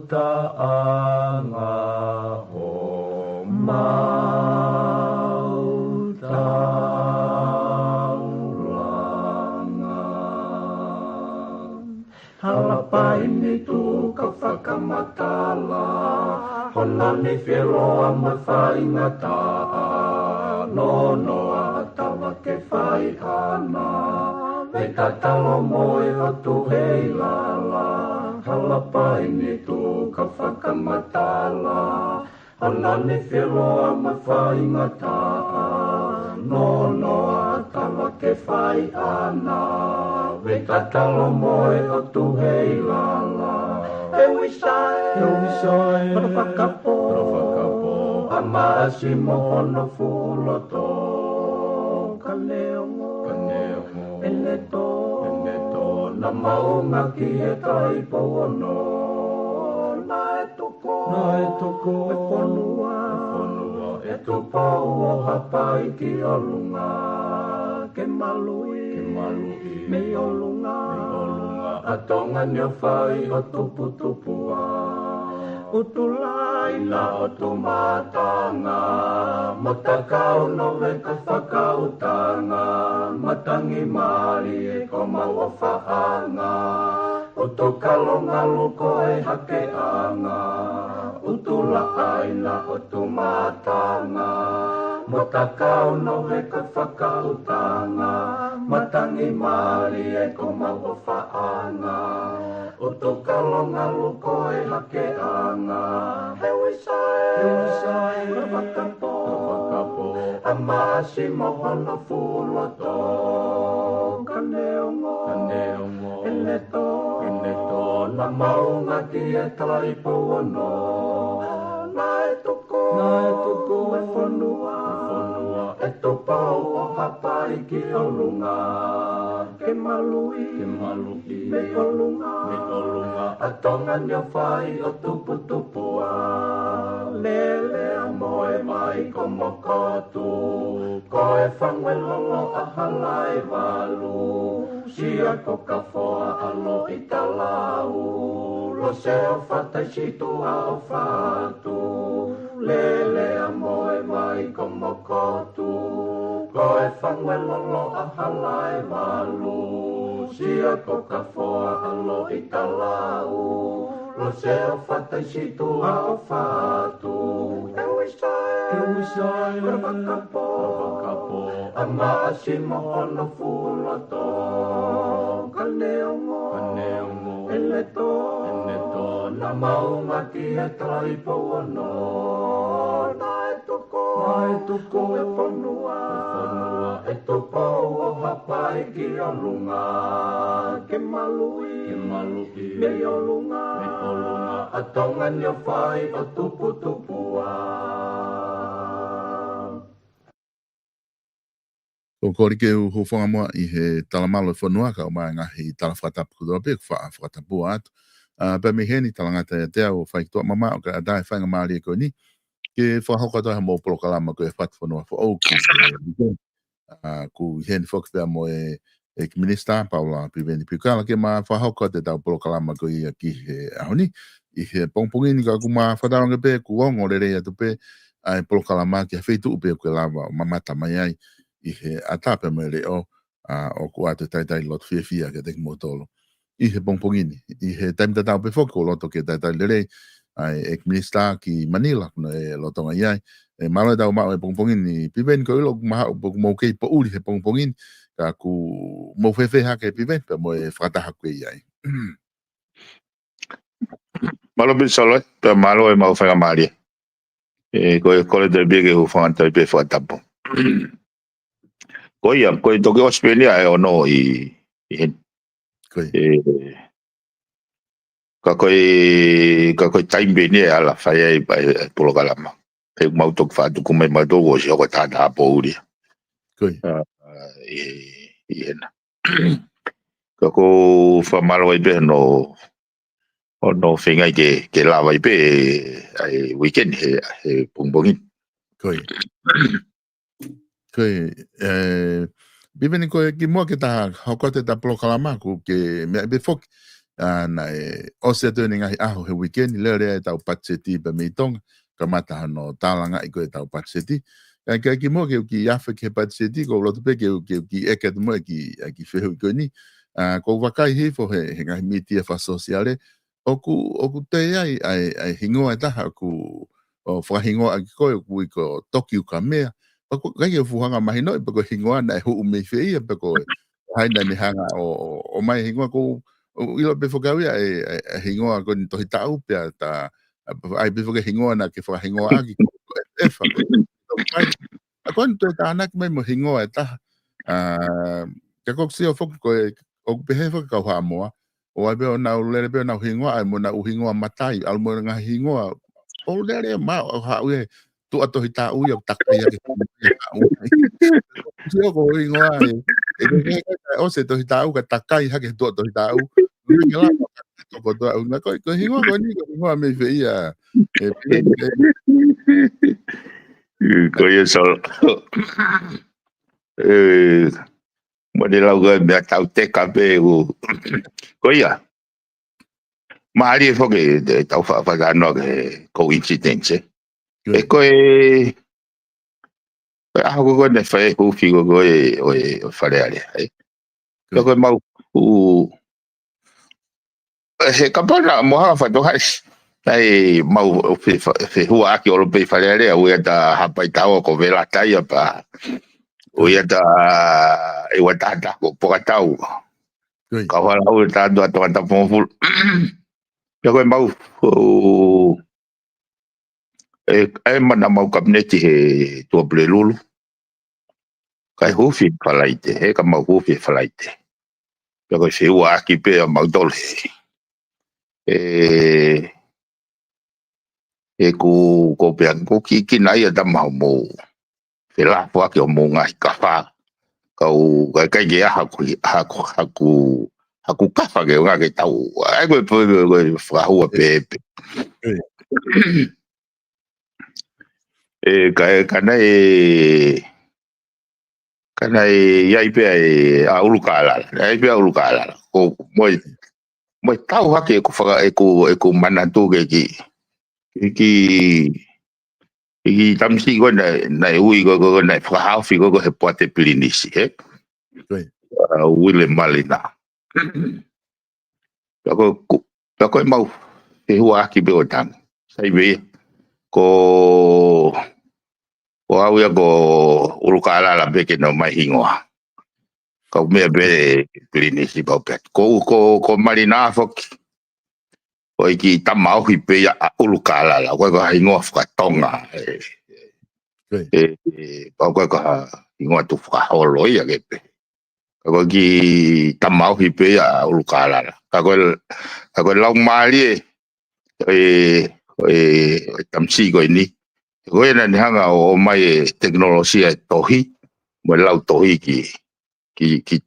taanga o mautaulanga. Halapai ni tu ka whakamatala, hona ni whiroa ma whaingata, no noa tawa ke whai ana, me tatalo moe o tu hei lala. Halapai ni tu ka whakamatala, hona ni whiroa ma whaingata, no noa tawa ke whai ana, me tatalo moe o tu hei lala. E wisai, para whakapo, a maasi mohono fuloto, ka neongo, eneto, na maunga ki e tai pono, na e toko, e whanua, e tupo o hapai ki olunga, ke malui, me olunga, a tonga ni o whai o tupua. Utulai na o tu matanga, motakau no me ka whakautanga, matangi mari e ko maua whaanga, utukalonga luko e hake anga, utulai na o tu matanga, motakau no me ka whakautanga, matangi mari e ko maua whaanga, utukalonga luko e hake anga. He wisai, whakapo, a maasi mohono fuloto, ka neongo, eneto, na maunga ki e tai pono, na e toko, e whanua, e topau o hapai ki olunga, ke malui, me olunga, a tonga ni o whai o tupua, lele a moe mai ko mokotu, ko e whangue lolo a halai walu, sia ko ka whoa alo i talau, lo se o whatai situ a o whatu, lele a moe mai ko mokotu, ko e whangue lolo a halai walu, sia ko ka whoa alo i talau, lo se o whatai situ a o whatu. E wisai, whakapo, a maasi mohono fuloto, ka neongo, eneto, na maunga ki e tai pono, na e toko, e whanua, e topau o hapai ki olunga, ke malui, me olunga, a tonga ni o whai o tupua. O korike u ho whanga moa i he talamalo e whanua ka o mai ngahi tala whatapu kudua pe whatapu atu. Pe me heni talangata e tea o whaikitoa mama o ka adai whainga maari e koe ni. Ke whahoka toa mo polokalama ko e whatu whanua wha ki ku heni whakawhia mo e ki minista Paula Piveni Piukala ke ma whahoka te tau polokalama ko i ki he ahoni. I he pongpongini ka ku ma whataronga pe ku ongo rere atu pe ai polokalama ki a whaitu upe koe lava o mamata mai ai. I he atape me reo o ku atu taitai lot fia ke te motolo. I he pongpongini. I he taimta tau pe whoko loto ke taitai lere ai ek minista ki Manila kuna e lotonga iai. E malo tau mao e pongpongini. Piven ko ilo maha upo mo kei po uri he pongpongini. Ka ku mo fefe hake piven pe mo e whataha koe iai. Malo bisalo pe malo e mau whanga maari. E koe kore te bige hu whangatai pe whatapo. Koe ia, koe toki Australia e ono i hen. Koe. Ka koe taimbe ni e ala whai e polokalama. E mau toki whatu kume mau togo si hoko tāta apo uri. Koe. I hena. Ka ko whamalo i pe no ono whingai ke lawa i pe ai weekend he pungbongin. Koe. Koe. Biveni koe ki mua ke taha haukote ta polokalama ku ke mea be fok na o se tu ninga aho he weekend le tau patseti be meitong ka mata no talanga i ko tau patseti ka ki mo ki afa ke patseti ko lo pe ki eket mo ki fe ko ni ko wakai he fo he nga miti fa sociale oku te ai hingoa ta ku o fa hingoa ko ko Tokyo ka mea ko ga ye fuhanga mai no ko hingoa na hu me fe ia ko hai na ni hanga o mai hingoa ko ilo be fogawi hingoa ko to hitau pe ta ai be fogawi hingoa na ke fa hingoa agi ko fa mai ko to ta na me mo hingoa ta ka ko si o fo ko o be he fo ka ha mo o ai be na le be na hingoa ai mo na hingoa matai al mo nga hingoa o le ma ha u tu ato hitau ya takai ke si o ko hingoa o se to hitau ka takai ha ke to hitau ko hingoa ko ni ko hingoa me feia ko ye sol mo de la go me tau te ka be ko ya mari fo ke tau fa ga no ke coincidence e ko a go ne fa ko fi go o fa le ale ko mau he kapana mo ha fa do hai ai mau fe hua ki o pe fa le o ya ta ha pa ta o ko vela ta ya pa o ya ta e wa ta ta ko po ta u ka wa o ta do ta ta po fu ya ko mau e mana mau kabineti he to ble lulu kai hu fi falaite he ka mau hu fi falaite ya ko se wa ki pe mau dol ko pe ko ki nai da mau mo fe la po ki o mo ngai ka fa ka u ka ge ha ku ka fa ge nga ke tau ai ko fa hu pe kana ia pe a ulukala ko mo tau ha ke ko fa ko mana tu ke ki tamsi ko na ui ko na fa ha fi ko he pote plinisi he William Malina ko mau e hua ki be otang sai be ko au ya ko ulukala la be ke no mai hingoa ka me be klinisi ba pet ko Malina fok o ki tamau hi pe ya ulukala la ko hingoa fa tonga ko hingoa tu fa holo ya ke pe ko ki tamau hi pe ya ulukala la ko lau mali tamsi ko ni ko ena ni hanga o mai teknologia tohi mo lau tohi ki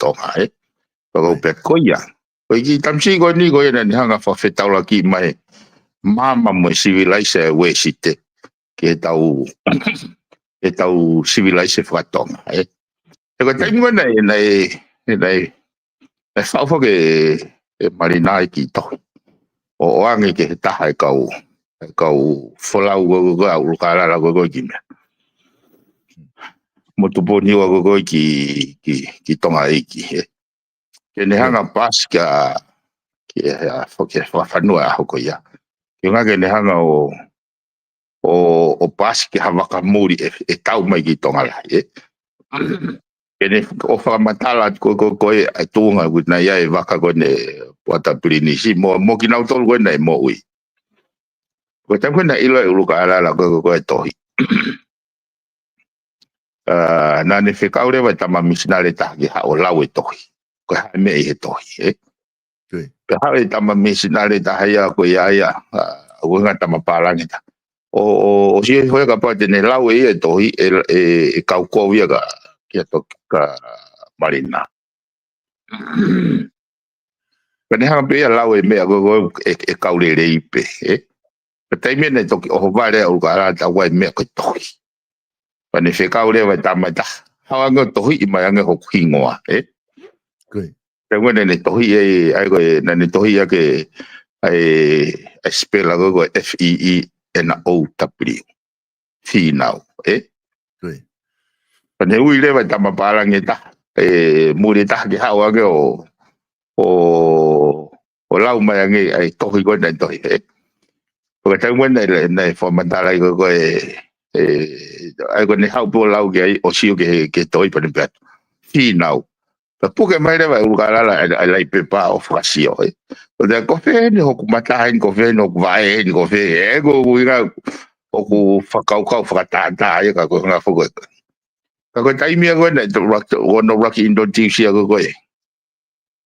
tonga ko pe ko ya ko ki tamsi ko ni ko ena ni hanga fa fetaula ki mai mama mo civilize we site ke tau civilize fa tonga ko tai mo nei fa fo ke Marina ki tohi o ange ke taha kau folau go ulukala la go ki mo tu poni go ki tonga iki ke ne hanga pas ka ke fo ke fa no a ko ya ke nga ke ne hanga o pas ke hava ka muri e tau mai ki tonga la ke ne o fa matala ko e tunga gut na ya e vaka go ne pota plinisi mo ki nau tol go na mo ui ko ta ko na ilo ulukala la ko tohi na ne fe kaure wa tama misinale ta ki ha o lawe tohi ko ha me e tohi pe ha e tama misinale ta ya ko ya o nga tama palangi ta o si foi ka pa de ne lawe e tohi e ka ko wi ga ki to ka Marina Pene hanga pe lawe me go e kaure le ipe Petai me ne toki o vale o gara ta wai me ko tohi. Pane fe kaure wa tamata. Hawa ngo tohi I mai anga ho kingoa, Good. Tengo nene tohi ai ko nene tohi ke ai spela ko FEENOW. Finau, Tui. Pane ui lewa tama palangi ta. Muri ta ki hawa ke o lau mai angi ai tohi ko nei tohi, Porque tengo nei fomentala ko ai ko ni hau po lau ke ai o siu ke tohi pa ni pet. Finau. Puke mai lewa ukalala ai lai pepa o frasio, O te kofe ni hoku matahin, kofe ni hoku vae, ni kofe go uinga o ku whakaukau whakatata ai ka koe ngā whakoi. Ka koe taimia koe nei ono raki Indonesia koe.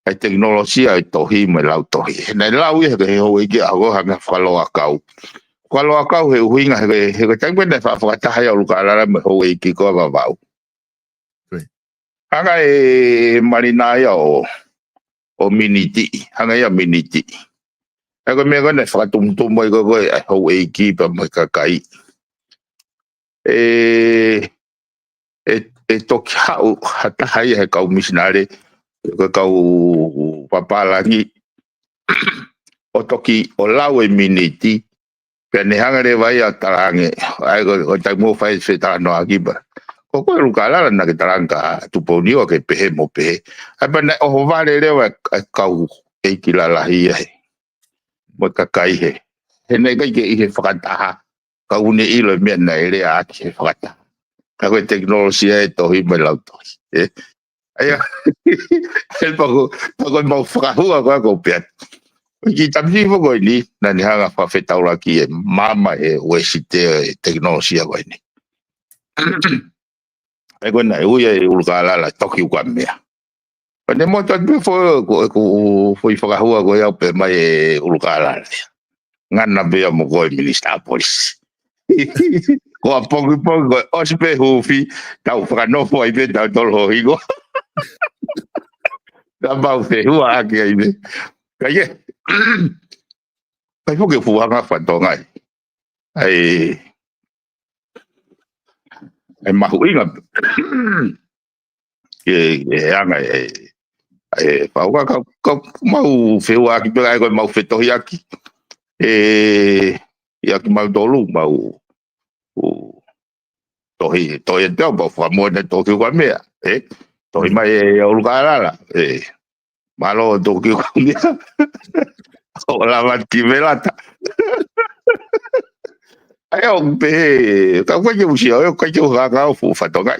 Ai teknolosia ai tohi mai lau tohi. Nei lau i he ho iki a koe hanga whakaloa kau. Whakaloa kau he uhinga he koe taimia nei whakatahai au luka alara me ho iki koe wawau. Hanga marina ia o miniti. Hanga ia miniti. Ai koe mea koe nei whakatumtumu ai koe ai ho iki pa mai kakai. Toki hau hatahai he kau misinare kau papalangi o toki o lau miniti pe ne hangare vai a tarange ai ko tai mo fai se tarano aki ba ko lukala na ke taranga tuponi o ke pehe mo pehe ai pa o vale le wa kau e kilala hi ai mo kakai he ne kai ke i fakataha kau ne ilo me na ele a ke fakataha ka koe teknolosia e tohi mai lau tohi. Aia, el pako mau whakahua koe ko peat. Ki tamsi fo koe ni, na ni hanga whawhetau ki e mama e uesite e teknolosia koe ni. E koe nai uia e ulukala toki ukua mea. Ne mo tot me fo i whakahua koe au pe mai e ulukala. Ngana bea mo koe minister police. Ko a pongi ko ospe hufi tau whakanofo ai pe tau tolo higo. Ta mau te hua aki ai me. Ka ye. Kai fuke fuanga whatongai. Ai mahu inga. Anga whauka ka mau whewa aki pera ai koe mau whetohi aki. Aki mau tolu mau tohi e teo pa whamua ne toki ua mea, Tohi mai e ulukala, malo toki ua mea. O lawa ki velata. Ai o pe, ka koe ke usi o, ka ke uhanga o fu whatonga,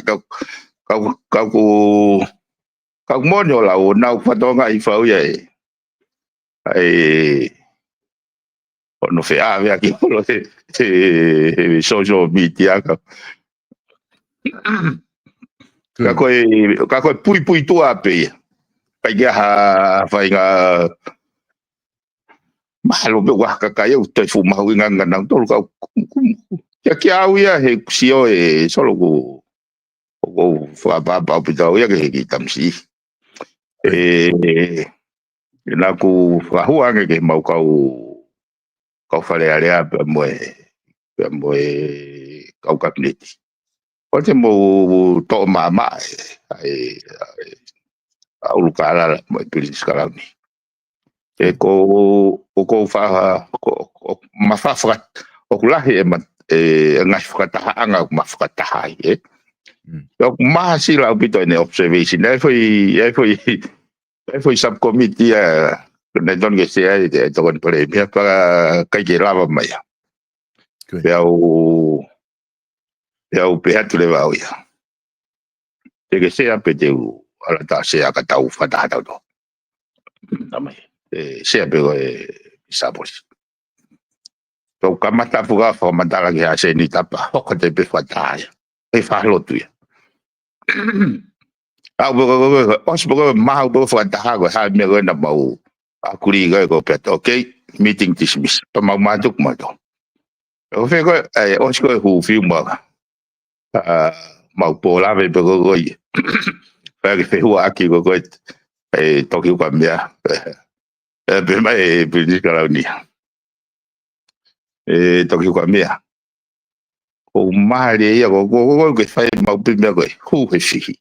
ka moni o lau nau whatonga I whau ia ono whea mea ki holo he social media ka. Ka koe pui tua pe. Pai kia whainga mahalo me waka kai au te fu mahu inga ngana tolu ka kia au ia he kusio e solo ko whaapapa pita au ia ke he ki tamsi. Na ku whahua ange ke mau kau whare area pe moe kau kabineti. O te mo to mama au lukala mo pilis kalani. Ko wha mawhawhat o kulahi ngai whakataha anga mawhakataha Yo maha sila upito ine observation. Foi subcommittee na don ke sea de ton premia para kai ke lava mai. Eu peatu le va ia. Te ke sea pe te ala ta sea ka tau fata tau do. Tamai. Sea pe sabos. To kamata fuga fo mandala ke ase ni tapa. Ko te pe fata. E fa lo tu. Au bo mau bo fata ha me na mau. Akuri ko pe okay meeting dismiss. Pa mau matuk mo to. O fe ko osko hu fi mo. Mau po la ve go fa ke fe hua aki go toki ko mea pe mai pe kala ni toki ko mea o mare ia go ke fa mau pe mea go hu he si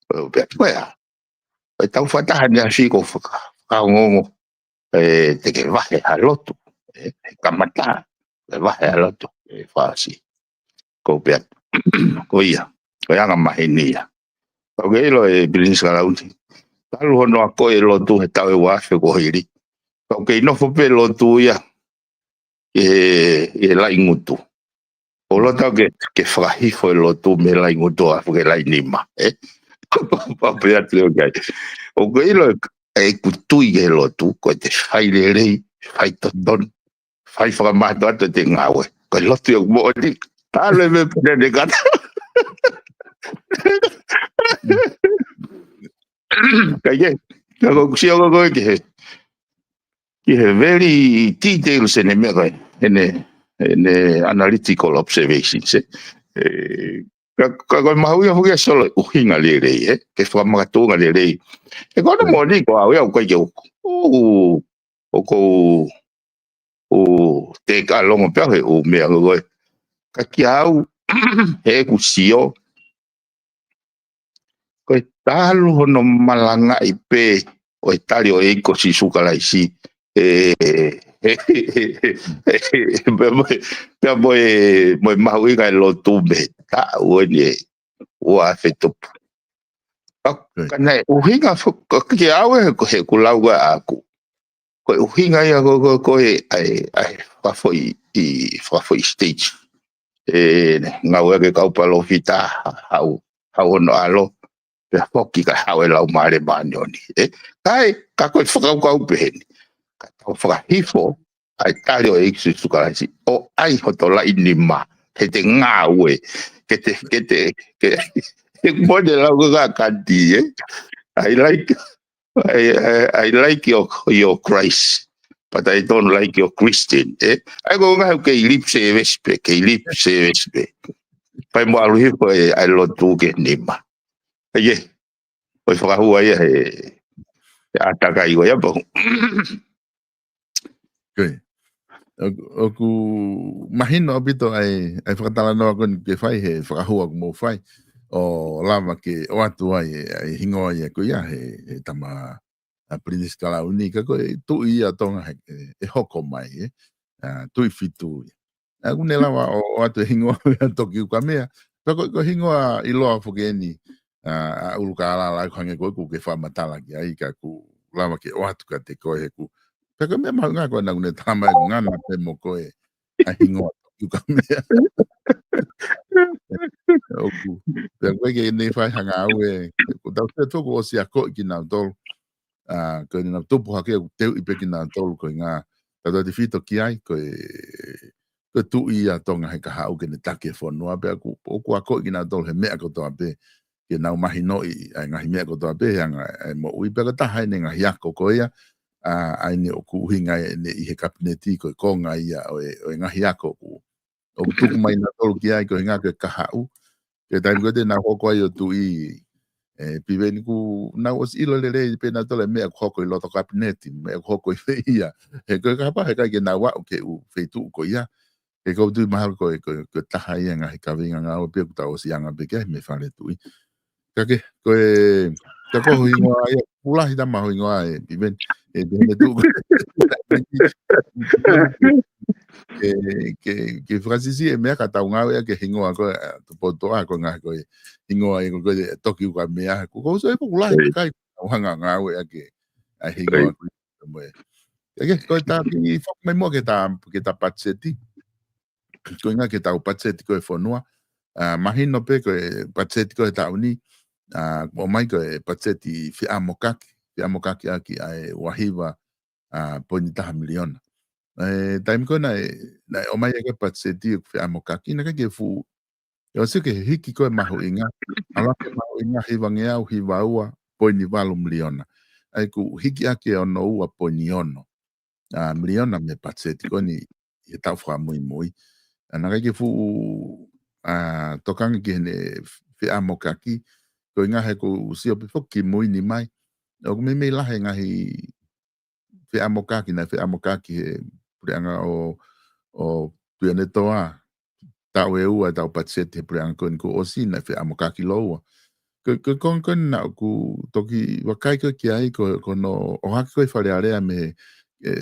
pe ko ya e tau whatahan ia si ko whakaongongo te ke wahe halotu kamata e wahe halotu e whaasi ko pia ko ia ko anga mahini ia ko geilo e bilins kalaunti talu hono a koe lotu he tau e wafe ko hiri ko ke inofo pe lotu ia e lai ngutu o lo tau ke whakahifo e lotu me lai ngutu a fuke lai nima pa pia teo gai o geilo e kutui ke lotu ko te whairerei whai toton whai whakamato atu te ngawe ko lotu e mo ni talo e me pene ne kata kaya ko kusio ko ke very details in the analytical observations ka mau ia hoia solo uhinga lere ke fa magatunga lere e kono mo ni ko au ko ke o te ka longo pe o me go ka kiau e kusio ko talo no malanga ipe o talio e ko si sukala isi moi mau inga lo tu me ta o ni o afeto kana uhinga ke awe ko he kulawa aku ko uhinga ya ko ai fa foi stage ngawe ke kau palo vita hau no alo pe foki ka hau la mare banyoni kai ka ko kau pe o whakahifo ai tario e isu sukarasi o ai hotola inima he te ngawe ke mode la uga kanti I like your Christ but I don't like your Christian ai go nga ke lipse vespe pai mo alu hifo ai lo tu ke nima ye o whakahua ia he ataka iwa ia bo Oku mahino abito ai whakatala noa kon ke whai he whakahua ko mo whai o lava ke o atu ai hingoa ia ko ia he tama a Prinis Kalauni ka ko tu ia tonga e hoko mai tu i fitu aku ne lava o atu hingoa toki ka mea ko hingoa i loa fokeni a uluka ala khange ko ke whamatala ki ai ka ku lava ke o atu ka te ko he ku Pero me mau nga ko na une tama ko nga na te mo ko e a hingo tu ka me o ku pero que ne fa hanga we ko ta te to ko si a ko ki na tol ko ni na to po ha ke te i pe ki na tol ko nga ta do di fito ki ai ko tu i a tonga he ka ha o ke ne ta ke fo no a pe ku o ku a ko ki na tol he me ko to a pe ke na ma hino i nga hi me ko to a pe nga mo ui pe ta ha ne nga ya ko ia ai ne o ku hinga ne I he kabineti ko konga ia o ngahi ako ku o tuku mai na tolu ki ai ko hinga ke kahau ke tai ko te na hoko ai o tu I piveni ku na os ilo le pe na tole me ko hoko I loto kabineti me ko hoko I ia he ko ka pa he ka ke na wa ke u feitu ko ia ke ko tu mahal ko taha ia ngahi ka vinga nga o pe ku ta o sianga pe ke me fale tu ka ke ko ka ko hinga ia pula hita ma hinga piveni de tu que Francis e me ka taunga e ke hingoa ko to poto a ko nga ko hingoa e ko toki ka me a ko so e popular pe kai hanga nga we ke a hingoa ko me ke ko ta ki fok me mo ke ta patseti ko nga ke ta patseti ko e fonua mahino pe ko patseti ko ta uni o mai ko patseti fi amokaki aki ai wahiva ponita miliona time ko na o mai ke patseti fi amokaki na ke fu yo se ke hiki ko maho inga ala ke maho inga hivange au hivaua poni valu miliona ai ku hiki ake ono ua poni ono miliona me patseti ko ni e tau fra muy na ke fu tokang ke ne fi amokaki ko inga he ko usio pe foki muy ni mai o me la he ngahi fi amokaki na fi amokaki he preanga o tuene toa ta we ua ta patsete preanga ko o sina fi amokaki loa Ko kon na ku toki wakai ko ki ai ko no o haki ko fale area me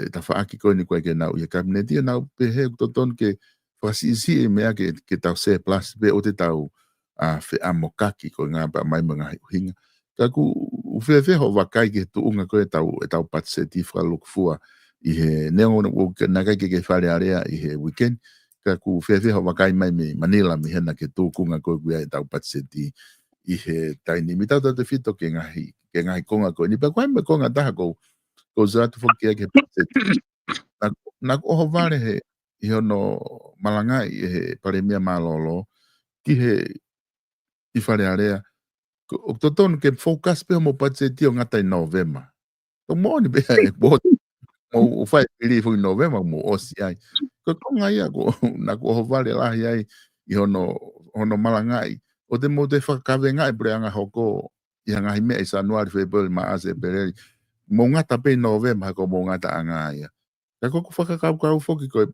ta fa aki ko ni ko ke na u kabineti na pe he to ton ke fasi si me ke ta se plus be o te tau a fe amokaki ko nga ba mai mga hinga ka ku u fe ho wakai ke tu unga ko tau patseti fra luk fua I he neo na kai ke fale area I he weekend ka ku fe ho wakai mai me Manila mi hena ke tu kunga ko ku tau patseti I he taini mi tau te fito ke ngahi konga ko ni pa koe me konga taha ko zatu foki ke patseti na ko ho vale he I ono malangai he pare mia malolo ki he I fare area o toton ke focus pe mo patseti o ngata I November to mo ni be e bo mo fai ili fu November mo osi ai ko konga ia ko na ko ho vale la ai I ono malangai o te mo te whakawenga bre anga hoko I hanga hime I Januari Februari ma ase pereri mo ngata pe November ko mo ngata anga ia ka ko whakakau foki ko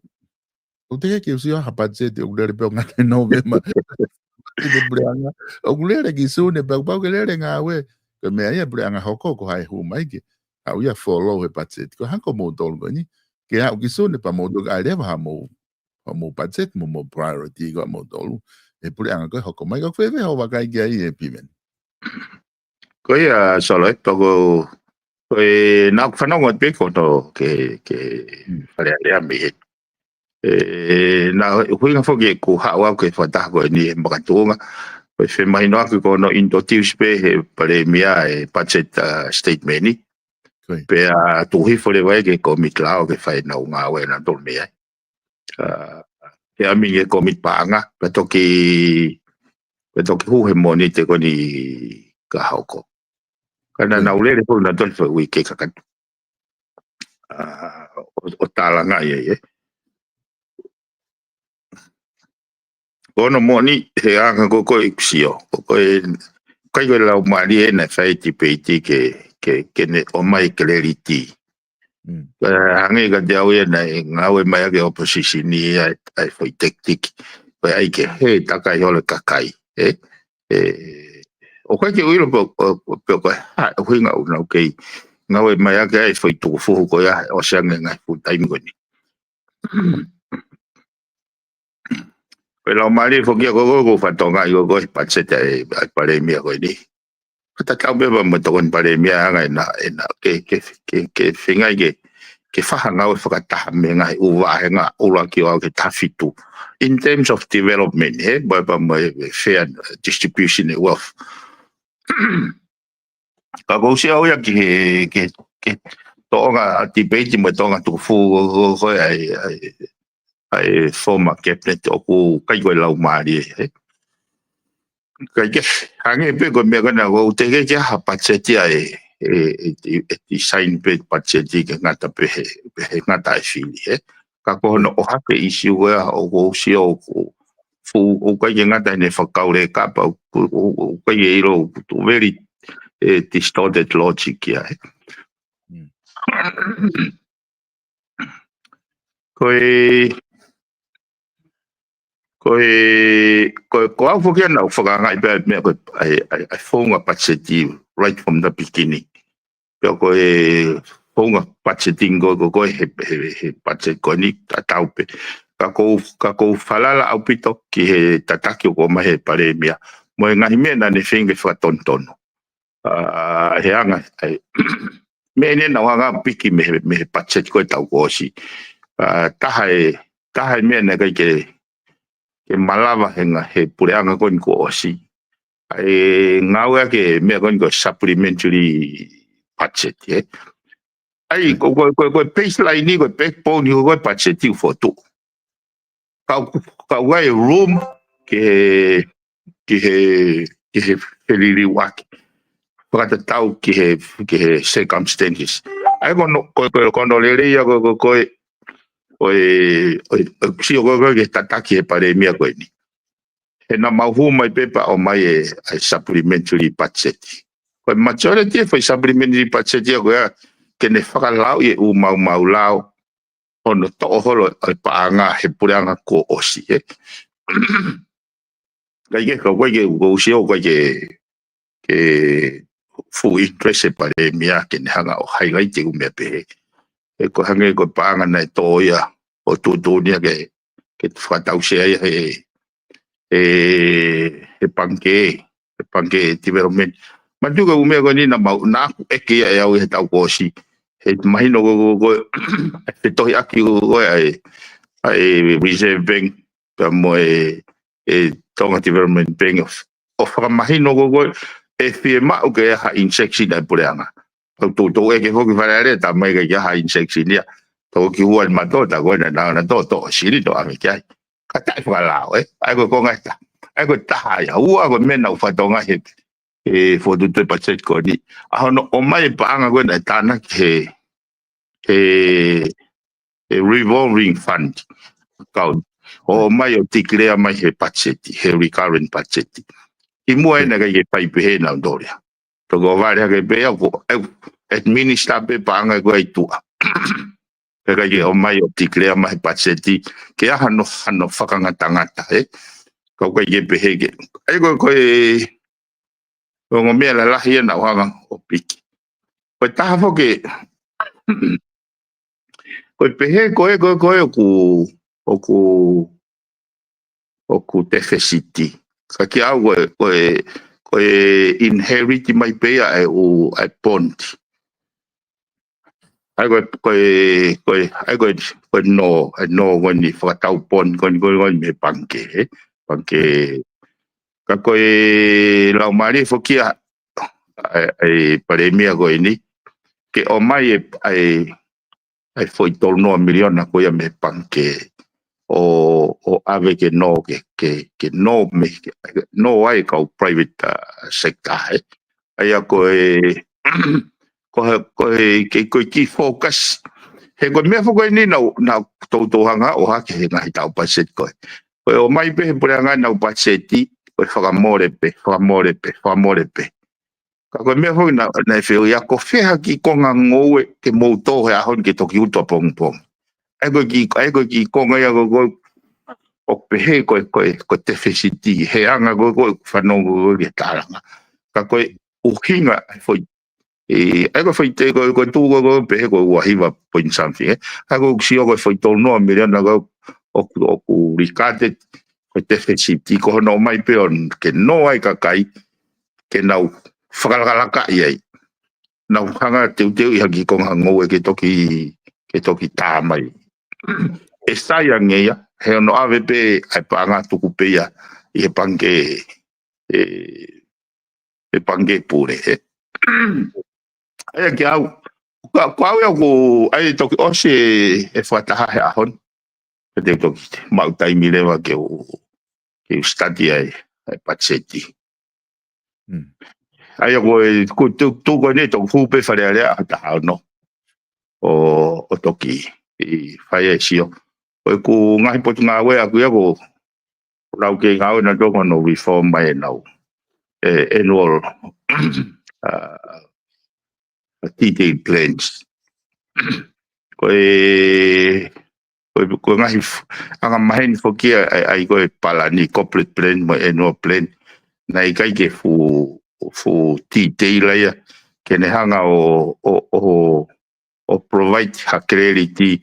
o te ke usia hapatse te o lere pe ngata November te bre anga o lere ki sune pe pa ke lere nga we ko me ia bre anga hoko ko hai hu mai ke au ia follow he patse ko hanko mo tol ni ke au ki sune pa mo do ai leva ha mo budget mo priority ko mo tolu e pure anga ko hoko mai ko fe ho wa kai ai e pimen ko ia solo ko na fana ngot pe ko to ke ale mi na huinga foki ku hawa ke fata ko ni makatunga ko fe mai no ko no introduce pe he pare mia e budget statement ni pe a tu hi fole vai ke ko mi clau ke fai na nga we na to mia ke a mi ke ko mi panga pe to ki hu he moni te ko ni ka hauko kana na ule ko na to fo wi ke ka o tala nga ye ono moni he anga ko ipsio ko kai ko la mari na fai ti pe ti ke ne o mai clarity hangi ga dia we na ngawe mai ke opposition ni ai foi tactic pe ai ke he takai ole kakai o kai ke uilo po ha huinga una okay ngawe mai ke ai foi tu fu ko ya o sanga ngai fu time ko ni Pero mari foki ko fatonga yo ko patseta e pare mia ko ni. Kata tau be ba mo ton pare mia nga na ke finga ke fahanga o fakata me nga u wa nga u la ki o ke tafitu. In terms of development ba mo fair distribution of wealth. Ka ko sia o ya ke tonga debate mo tonga tu fu ko ai former cabinet o ku kai ko lau mari kai ke hange pe ko me kana o te ke ha patseti ai design pe patseti ke ngata pe ngata fili ka ko no o ha ke issue o ko si o fu o kai ngata ne fakaure ka pa o kai iro to very distorted logic ya ko au foki na whakanga I pe me ko ai fonga patseti right from the beginning. Ko fonga patseti ko he patset ko ni tatau pe. Ka ko falala au pito ki he tataki ko ma he pare mia. Mo ngahi me na ne finge whatontono. He anga ai me ne na wanga piki me patset ko tau ko si. Taha me na ke malawa he pureanga ko ko osi ai ngawe ke me ko supplementary budget ai ko baseline ni ko backbone ni ko budget ti foto ka wai room ke lili wak para tau ke circumstances ai ko no le ya ko si o ke tataki pare mia ko ni e na mahu mai pepa o mai ai supplementary budget ko majority foi supplementary budget ko ya ke ne whakalau e u mau lao ono to holo ai paanga he pureanga ko osi kai ke ko ke go si o ke ke full interest pa le mia ke hanga o highlight ku me pe e ko hanga ko paanga na to ya o tu nia ke fatau se e panke development mandu ko me ko ni na mau na e ke ya o ta ko si e mai no go e to ya ki o ai reserve bank pa mo e tonga development bank of mai no go e fie ma o ke ha insecti da pureanga o to e ke ho ki fare ta mai ke ha insecti ni to ki huan ma to ta ko na to si to a me kai ka ta fa la ai ko ngai ta ai ko ta ya ua ko me na fa tonga he e fo tu te pa set ko ni a no o mai pa anga ko na ta na ke e revolving fund account o mai o tikrea mai he pacheti he recurrent pacheti i mua ena ka i pai pehe na doria to go vale ka pe ko administer pe panga ko ai tua ka o mai o tikrea mai pacheti ke hano fakanga tangata ko i pehe ke ai ko me la hia na wanga o piki ko ta fo ke ko pehe ko ku deficit ka ki au ko inherit mai pe ai o ai bond ai ko no when ni fa tau bond ko me banke ka ko la mari fo ki ai premia ko ni ke o mai ai foi torno a milion na ko ya me banke o ave que no no hay ka private sector ai ko ko ki focus he ko me focus ni na to hanga o ha ke na ta budget ko o mai pe por nga na budget o fa more pe ka ko me focus na fe ya ko fe ha ki ko nga ngoe ke mo to ha hon ke to ki uto pong ai ko ki ko nga ya ko o pehe ko deficit he anga ko whanongo ke taranga ka koe uhinga foi ai ko foi te ko tu ko pehe ko wahiva point something ka ko si ko foi tono miliona ko o ricade ko deficit ko no mai peon ke no ai ka kai ke nau whakalaka ai nau hanga te i haki ko ngo ke toki tā mai e sai angeia he no ave pe ai panga tuku pe ia i pange e pange pure ai ke au kwa ko ai toki ose e fataha he ahon te toki mau tai mi lewa ke study ai pacheti ai ko tu ko ne to fu pe fare ale ata no o toki i fai sio o ku ngai po nga we aku ya ko rau ke ngau na to no reform mai now annual detailed plans ko ngai anga mai ni foki ai ko palani corporate plan mai annual plan nai kai ke fu detail ya ke ne hanga o provide clarity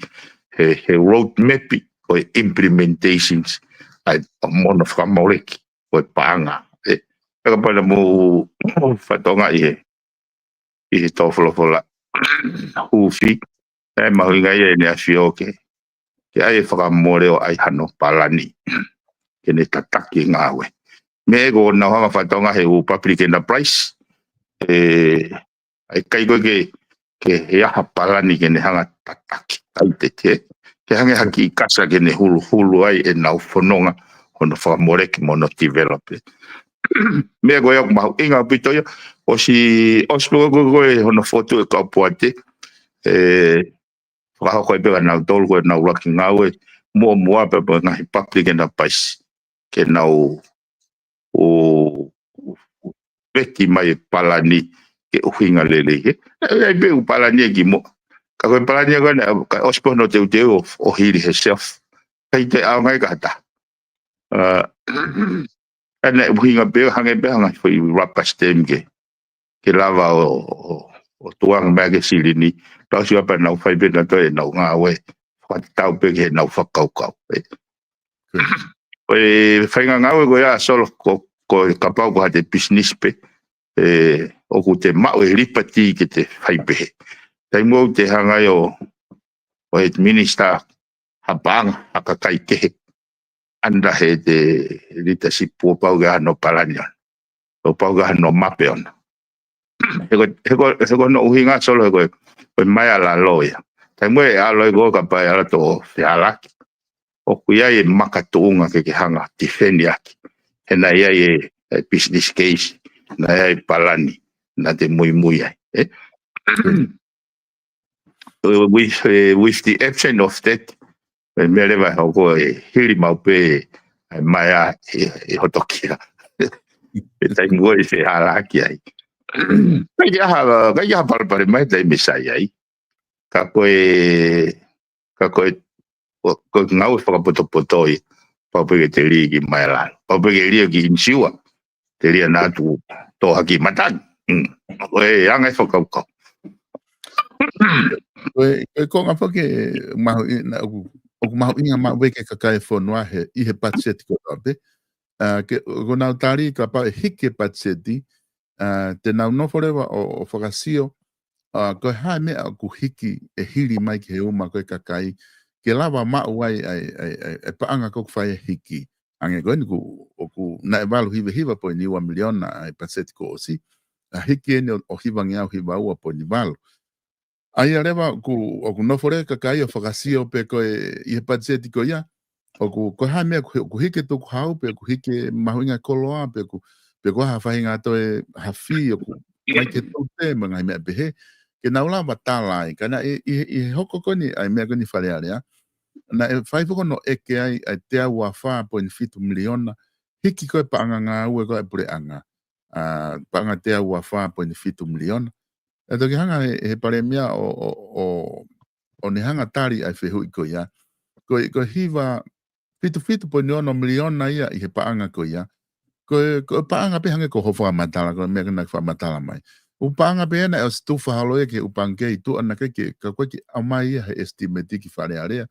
he roadmap o implementations ai mono famolek o panga ka pa mo fatonga i to fola ufi e mahinga ye ne afio ke ai fa more o ai hano palani ke ne tataki ngawe me go na ha fatonga he u public enterprise ai kai go ke ya palani ke ne hanga tataki ai te ke hange haki kasa ke ne hulu ai e nau fononga hono whamore ki mono develop me go ya mau inga pito ya o si ospo go hono foto e ka poate whaka koe peka nau tolu koe nau laki ngawe mua pepe ngahi public enterprise ke nau o peti mai palani ke uhinga lele ke ai pe palani ki mo ka koe palani ka ospo no teu o hiri herself kai te au ngai kata ane uhinga pe hange pe hanga foi rapa stem ke ke lava o tuang me ke silini tau si apa nau fai bena to e nau ngā we tau pe ke nau whakaukau e whainga ngau e goia solo ko kapau ko hate business pe o ku te mau e ripati ke te whai pehe tai mo te hanga o minister habang hakakai kehe anda he te leadership po pau ga no palanya o pau ga no mapeon Hego no uhinga solo hego mai ala loia. Tai mo e alo go ka pai ala to te alaki. O kuia e makatunga ke hanga tifeni aki. E na ia e business case. Na ia e palani. Na te mui ai. With the exception of that, me lewa hoko e hiri mau pe mai a e hotokia. E tai mo e se alaki ai. Kaya pare mai dai misai ai ka koe ko ngau whakapoto i papeke te ri ki mai la papeke ri ki insiua te ri na tu to haki matan koe anga whakauka koe ko nga whake mahu inga mahu weke kakai whanua he i he patseti ko tape ke ko nau tari ka pa hike patseti te nau noforewa o whakasio koe hae mea ku hiki e hiri mai ki he uma koe kakai ke lava mau ai e paanga koku whai e hiki ange koe ni ku na e walu hiva po ni 1 miliona ai paseti ko osi a hiki ene o hiva ngeau hiva ua po ni walu ai arewa ku nofore kakai o whakasio pe koe i he paseti ko ia o koe hae mea ku hike toku hau pe ku hike mahuinga koloa pe ko ha whahinga to e hawhi o ku mai ke tau te mga mea pehe ke naula batala ai kana i hoko koni ai mea koni whalearea na e whaifoko no eke ai te au a 4.5 miliona hiki koe paanga ngā ue koe pure anga paanga te au a 4.5 miliona e toki hanga he pare mea o ne hanga tari ai whehu i koe ia koe hiva 5.9 miliona ia i he paanga koe ia koe paanga pe hange ko hofo matala ko mea kana matala mai upanga pe na stufa halo e ke upange tu ana ke koe ki amai he estimate ki fare area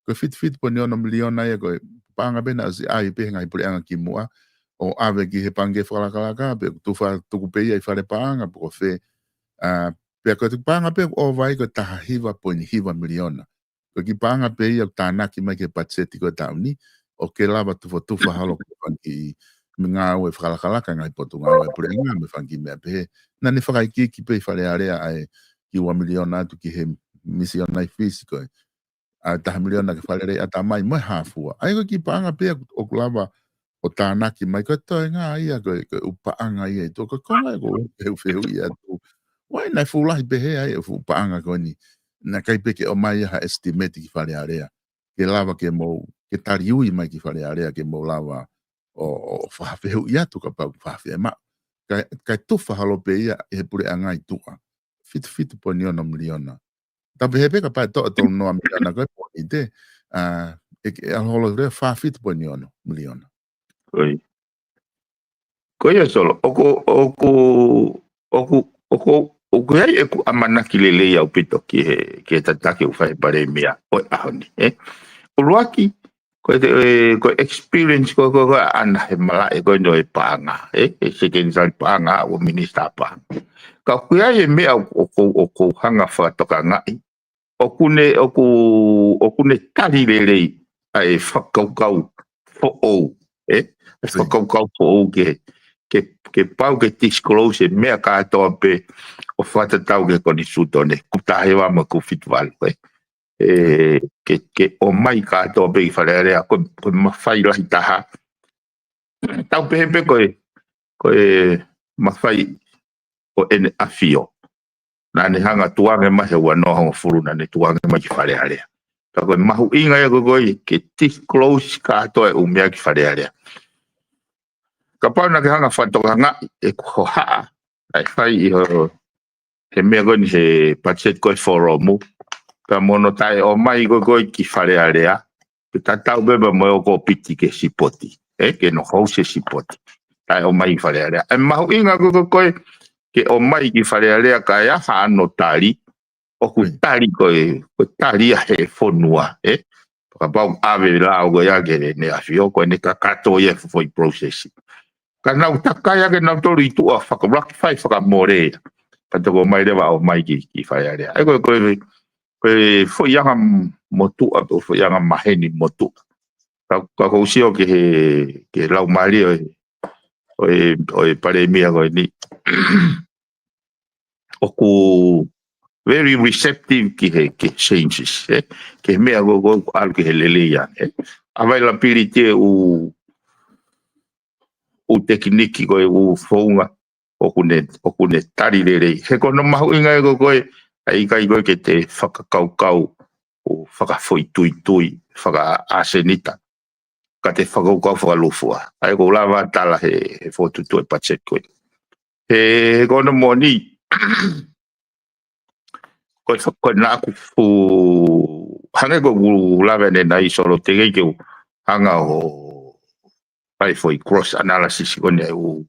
ko 5.9 miliona ia ko paanga pe na ai pe ngai pure anga ki mua o ave ki he pange fala kala pe tu fa tu pe ia fare paanga po fe pe ko tu paanga pe o vai ko ta hiva po ni hiva miliona ko ki paanga pe ia ta na ki mai ke patseti ko tauni o ke lava tu fa halo ko ki nga o whakalakala ngai potu nga o pure nga me whangi mea pehe. Na ne whakaiki ki pei whare area ai ki 1 miliona atu ki he mission nai fisiko. A taha miliona ki whare rea ta mai mai hafua. Ai ko ki paanga pea o kulava o tānaki mai ko toi ngā ia ko upaanga ia i tō ko konga ko heu ia tō. Wai nai fulahi pehe ai o upaanga ko ni. Na kai peke o mai ha estimate ki whare area. Ke lava ke mo ke tariui mai ki whare area ke mo lava o whawhewhu ia tu ka pau whawhewhu ma kai tuwha halope ia e pure angai tua fitu po niona miliona tabe he peka pai toa tonu noa miliona koe po ni te e alholo rea whawhitu po niona miliona koe ia solo oku hei e ku amanaki lele au pito ki he tatake u whai pare mea oi ahoni uruaki ko experience ko ana he mala e ko no e panga e second sal panga o minister pa ka kuia e me o hanga fa to ka ngai o kune tali lele ai whakaukau fo o whakaukau fo o ke pau ke disclose me ka to pe o fata tau ke ko ni sutone kutahe wa ma ku fitwal ke o mai ka to be whare ko mawhai lahi taha tau pehe ko mawhai o ene afio na ne hanga tuange mahe wano hanga furu na ne tuange mahi whare area ka koe mahu inga e koi ke disclose ka to e umea ki whare area ka pau na ke hanga whatoka nga e ko haa ai whai i ho he mea koni he patset koe foromu ka mono tai o mai koi ki whare area ke tatau beba mo o ko piti ke sipoti ke no hause sipoti tai o mai whare area e mahu inga koi ke o mai ki whare ka ea whaano tari, o ku tari ko tari a he whonua, ka pau awe la o ia ke ne awhio ko ne ka kato ia foi process. Ka nau takai ake nau toru i tua whakaraki whai whakamorea. Pa toko mai rewa o mai ki whare. Ai koe foi anga motua, foi anga maheni motua. Ka kousio ke lau mari o pare mia koe ni. Oku very receptive ki changes, ke mea go alu ki he lele ia. Awai la piri te u tekniki koe u whaunga o kune tari rere. He kono mahu inga e koe ai kai koe ke te whakakaukau o whakafoi tui, whaka asenita. Ka te whakaukau whakalufua. Ai ko lawa tala he whotutu e pachet koe. He kono moni koe na aku fu hange ko lawa ne nai solo te kei ke hanga o pai foi cross analysis kone u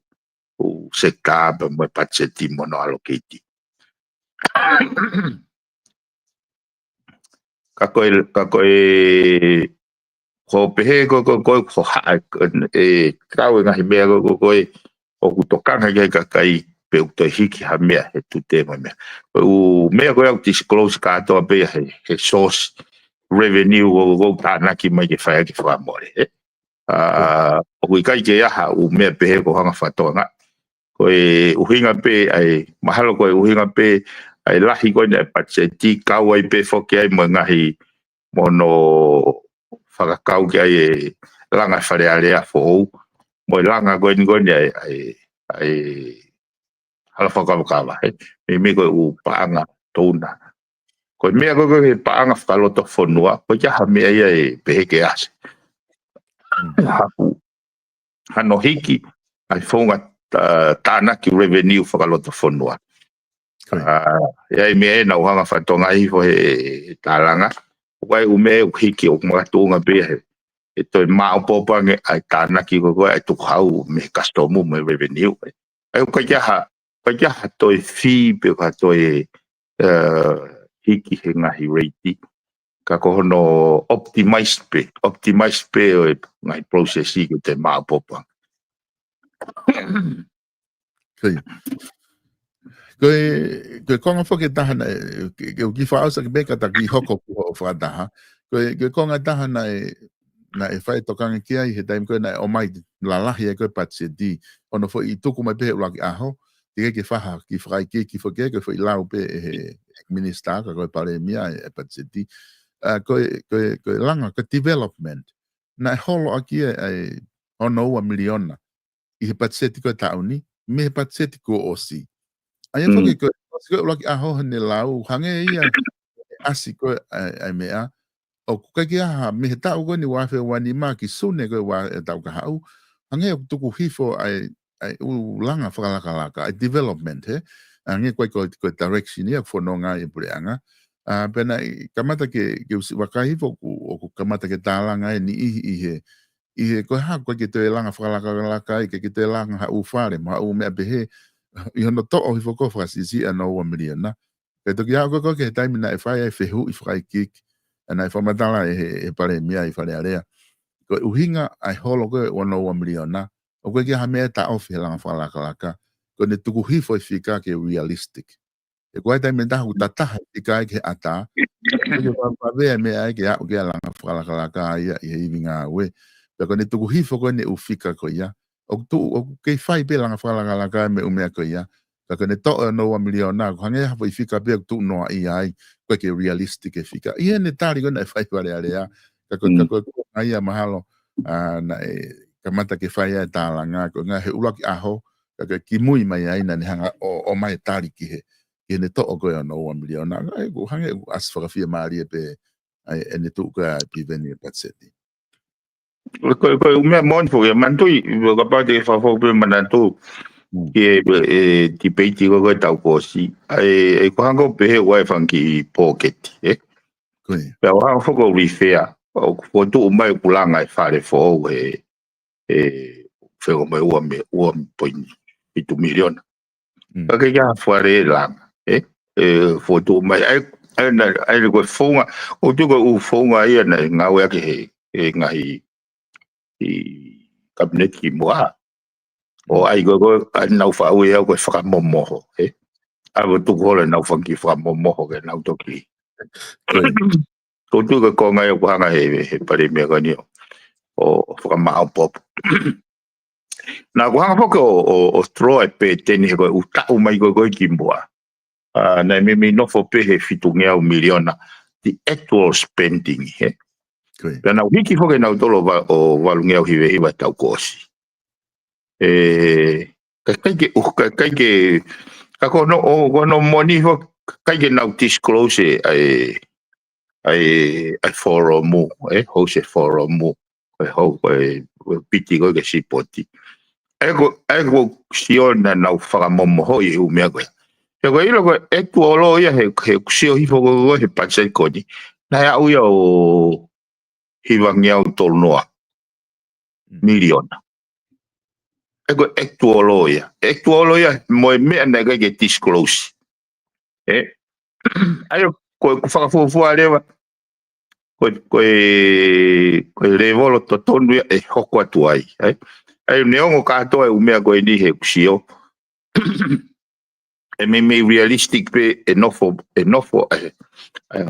sector pa mo pacheti mono allocate. Ka koe ko pehe ko kau ngahi mea ko o kutokanga ke kai pe to hiki ha mea he tu te mea. U mea ko au disclose ka to pe he source revenue go tana ki mai ke fai ki fa more. O kai ke ya u mea pehe ko hanga fatonga. Ko uhinga pe ai mahalo ko uhinga pe ai lahi ko ne pacheti kau ai pe foke ai mangahi mono whakakau ki ai langa whare alea fo mo langa ko ni ai hala whakawakawa me ko u paanga tona ko mea ko he paanga whakaloto whonua ko kia ha mea ia e pehe ke ase hano hiki ai whaunga tāna ki revenue whakaloto whonua. Iai mea na uhanga whatonga i fo he tālanga. Wai ume hiki o mga tūnga pia e toi mao popange ai tāna ki koe ai tukhau me customer me revenue. Ai o kai ha toi fee pe ka toi hiki he ngahi reiti. Ka kohono optimize pe o ngai processi ko te mao popange. Koe konga whake tahana ke ki whaausa ki beka ta ki hoko o whataha. Koe konga tahana na e whae tokanga ki ai he taim koe na o mai lalahi e koe patse di. Ono fo i tuku mai pehe ulaki aho. Ike ke whaha ki whakai ki whake koe fo i lau pe e minister ka koe pare mia e patse di. Koe langa ka development. Na e holo aki e ono ua miliona. I he patse ti koe tauni. Me he patse ti ko osi. Ai whake koe ulaki aho hane lau, hange ia asi koe ai mea, o kukaki aha, me he tau koe ni wafe wani maa ki sune koe wa e tau ka hau, hange o tuku hifo ai langa whakalaka, ai development he, hange koe direction ia whanonga i pureanga, pena kamata ke usi wakahifo o kamata ke tālanga e ni i he koe ha koe ke te langa whakalaka i ke te langa ha ufare, ma u mea behe, i hono to'o i whako whakasisi ana ua miliona. Kei toki hao koko ke taimi na e whai ai whehu i whakai kik, ana e whamatala e pare mia i whare area. Koe uhinga ai holo koe ana ua miliona, o koe ki ha mea ta ofi he langa whalakalaka, koe ne tuku hifo i whika ke realistic. E koe taimi tahu tataha i ka ai ke ata, koe whawea mea ai ke au ke langa whalakalaka ia i he iwinga we. Koe ne tuku hifo koe ne ufika koe ia, o kei whai pe langa whakalaka me umea koe ia, ka kone toa no wa miliona, ko hange hapo i whika pe tu noa i ai, koe ke realistic e whika. Ia ne tāri kona e whai wale area, ka koe ai a mahalo, na e kamata ke whai ai tālanga, ko ngā he ulaki aho, ka koe ki mui mai ai na ni hanga o mai tāri ki he, ki ne toa koe no wa miliona, ko hange as whakawhia maari e pe, e ne tu koe ai piveni e patseti. Koe umea monfo e mantui ka pate whawhau pe manatu ki ti peiti koe tau kosi e ko hanga pehe wai whanki pōketi pea wahanga whako rewhea ko tu umai kulanga e whare whao whego mai ua point 2 miliona ka ya fare lang foto mai ai ko fonga o tu ko fonga ia na ngawe ke ngai i cabinet ki moa o ai go na fa o ia ko fa momo a tu ko le na fa ki fa momo ke na to ki ko tu ko ngai ko hanga pare me ko ni o fa ma pop na ko hanga ko o straw pe teni ko uta o mai ko ki moa na me no fo pe fitunga o miliona the actual spending na wiki fo ke na tolo va o valunga o hive hiva tau kosi kai ke ka kono o no moni fo kai ke na disclose ai forum mo ho se forum mo ho piti go ke sipoti ego sio na fa mo ho i u me go ko ilo ko actual ya he sio hi fo go he patse ko ni na ya u yo hivangia o tolnoa milion ego actualoia mo me na ga get disclose ayo ko fa fu aleva ko revolo to tonu hoko atuai ayo neongo ka to e me go ni he kusio me realistic pe enough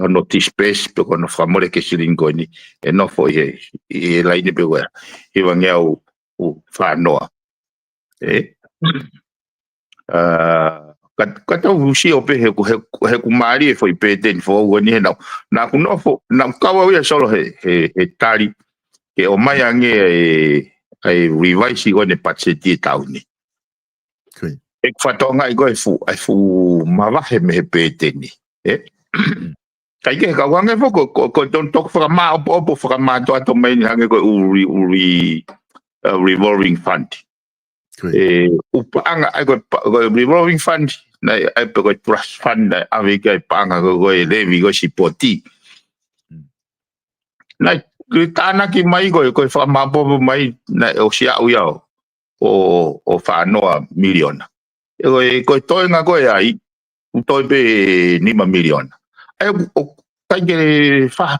no space pe kono famole ke silingo ni enough e la ine pe wa hivangia o fa noa kata usi o pe he ku mari foi pe ten fo ni na ku no fo na ka wa ya solo he tali ke o mai ange ai revise go ne patseti tauni ek fatonga i go fu ma va he me pe teni kai ke ka wange fo ko don tok fra ma o fra ma to mai ange go revolving fund upanga ai go revolving fund na ai pe go trust fund na avec ai panga go levi go sipoti na tana ki mai go fa ma bo mai na o sia u ya o fa no million go to nga go ai to be ni ma million ai o kai ke fa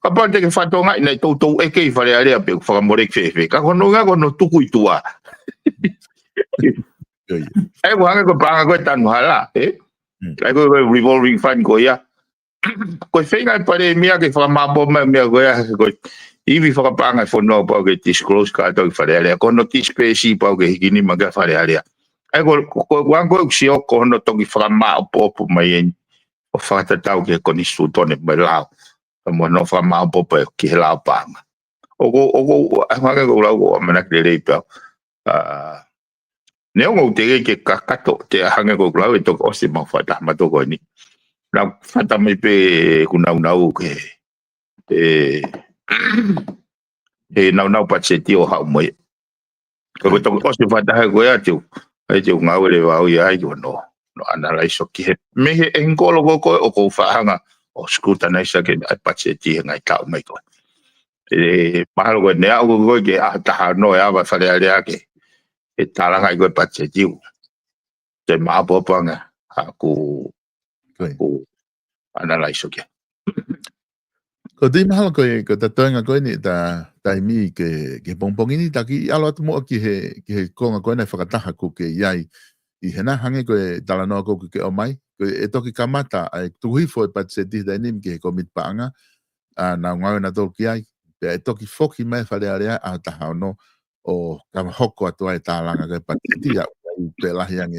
ka pa te ke fa to nga na to e ke fa le ale pe fa mo re fe ka no nga go no tu ku tua ai ko hanga ko panga ko tan hala ai ko revolving fund ko ya ko fenga pare mia ke fa ma bo me go ya ko ivi fa panga fo no pa ke disclose ka to fa le ko no ti spesi pa ke hini maga fa le ai ko wango si o ko no to ki fa ma po mai o fa ta tau ke ko ni su to ne me la mo no fa ma po pe ki la panga o hanga ko la ko mana ke le pa nếu ngủ thì cái các tổ thì hàng ngày cũng nói tôi có sự mà phải làm mà tôi gọi ni làm phát tâm về cũng nào cái nào bắt sẽ tiêu hao mới cái tôi có sự phát tâm cái chịu ngáo để vào cái nó analyze cái mấy cái anh có lúc có phát hàng à scrutinize cái bắt sẽ tiêu ngày tạo mấy cái mà lúc nếu cái ta nói à phải là cái talanga i go patse tiu te ma popanga aku analyze ke ko di mahal ko ta toinga ko ni ta mi ke bongbong ini ta ki alo mo ki he ko nga ko na fakata ku ke yai i hena hange ko tala no ko ke o mai ko e to ki kamata ai tu hi fo patse di da nim ke ko mit panga na ngau na to ki ai pe to ki foki mai fale area a ta no o kam hoko atu ai talanga ke patiti ya pe la yang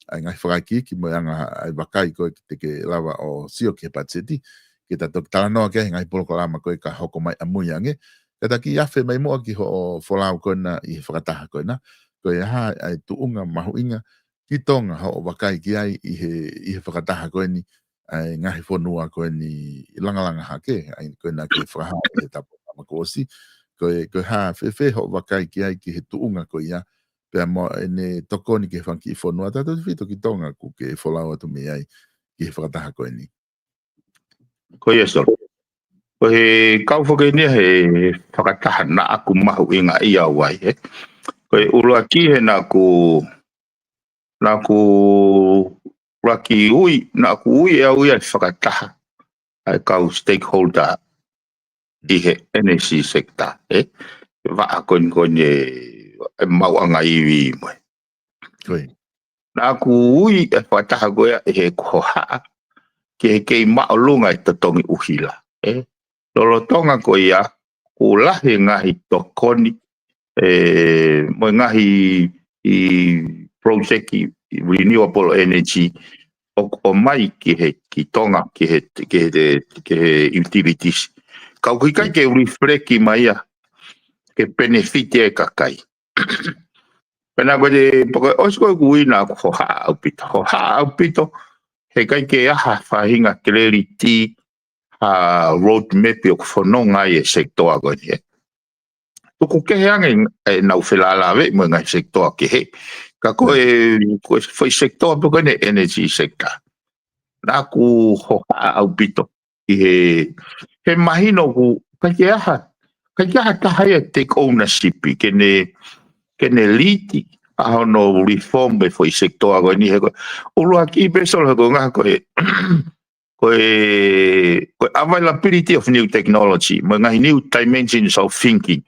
ai ngai fraki ki mo yang ai bakai ko te ke lava o sio ke patiti ke ta tok talano ke ngai polo lama ko ka hoko mai amu yang ke ta ki afe mai mo ki ho folau ko na I frata ko na ko ya ai tu unga mahu inga ki tonga ho bakai ki ai I frata ko ni ai ngai fonua ko ni langa ha ke ai ko na ke fraha e ta ko si ko ha fe ho wakai ki ai ki he tuunga ko ia pe mo ene tokoni ke fanki fonua ta to fito ki tonga ku ke folau atu me ai ki frata ko ni ko yeso ko he kau fo ke ni he fakata na aku mahu inga ia wai ko ulo aki he na ku na ku raki ui na ku ui au ia whakataha ai kau stakeholder i he energy sector wa kon mau anga iwi mo na ku ui e whakataha goia he koha ke maolunga i tatongi uhila lolotonga ko ia ku lahi ngahi tokoni mo ngahi i project i renewable energy o mai ki tonga ki he utilities kau kai ke reflect mai ia ke benefit e kakai pena ko de porque osko kuina ko ha upito he kai ke aha fahinga clarity road map o fononga e sector agoni tuku ke hangi na ufilala ve mo ngai sector ke he ka ko foi sector porque ne energy sector na ku ho upito he mahino ku ka ke ta haya take ownership ke ne liti a no reform be foi sector agoni he ko ulo aki pesol ko nga ko availability of new technology mo ngai new dimensions of thinking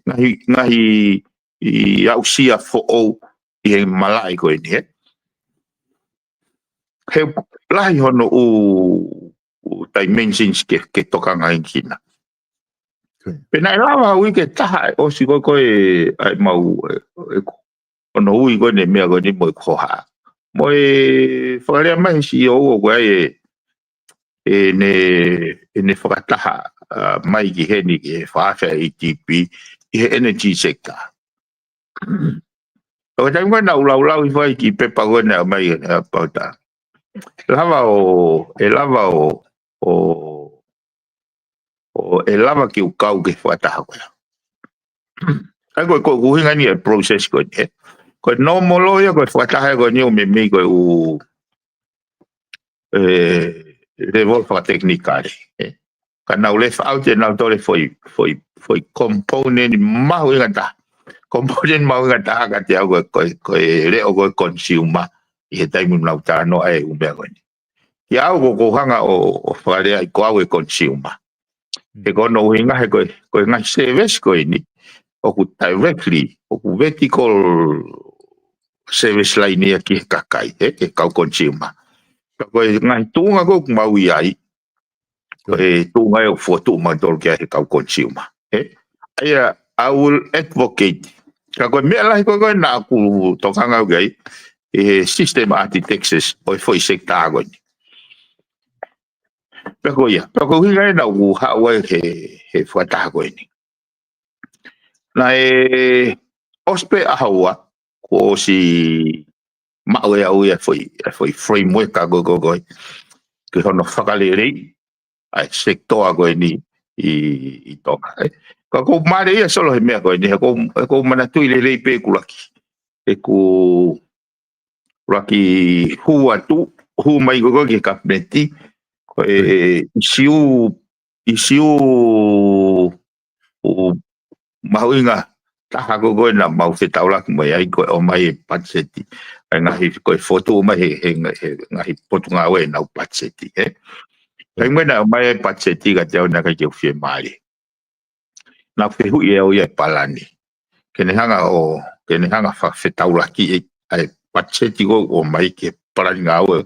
ngai i ausia fo o i malai ko ni he lai hono u dimensions ke toka ngai kina pena lava ui ke taha o si ko ai mau ono ui ko ne mea ko ni mo ko ha mo whakarea mai si o ko ne whakataha mai ki heni ki whaafea ETP i he energy sector. O tai ngoi na ulau i whai ki pepa gona mai a pauta. Lava e lava ki ukau ki whataha koia. Ai koe kuhinga ni e process koe ni. Koe nomolo ia koe whataha koe ni o me mei koe u revolva teknikare. Ka nau le whau te nau tole foi component mahu inga ta. Component mahu inga ta ka te au koe reo koe consumer i he taimu nau ta no e umea koe ni. Ki au ko hanga o wharea i ko au e consumer. He kono uhinga he koe ngai service koe ni. Oku directly, oku vertical service line ia ki he kakai, ke kau consumer. Koe ngai tunga ko mau iai, koe tunga e o fotu mandol kia he kau consumer. Aia, I will advocate. Ka koe mea lahi koe na aku tokanga au gai, system architects o foi sekta agoi. Peko ia, peko hinga e na u hawa he whataha koe ni. Na ospe ahaua, ko si mau e au ia foi framework a go ke hono whakalerei ai sector a koe ni i tonga. Ka ko mare ia solo he mea koe ni, ko manatui le rei pe kulaki. E ku raki hua tu, hu mai gogo ke kapneti, ko isiu mau inga taha gogo na mau whetaulaki mai ai koe o mai e patseti. Ai ngahi koe foto mai he ngahi potunga oe nau patseti. Kai mwena o mai e patseti ka te au naka ke uwhie maari. Na whehu i au ia palani. Kene hanga whetaulaki ai patseti go o mai ke palani ngā oe.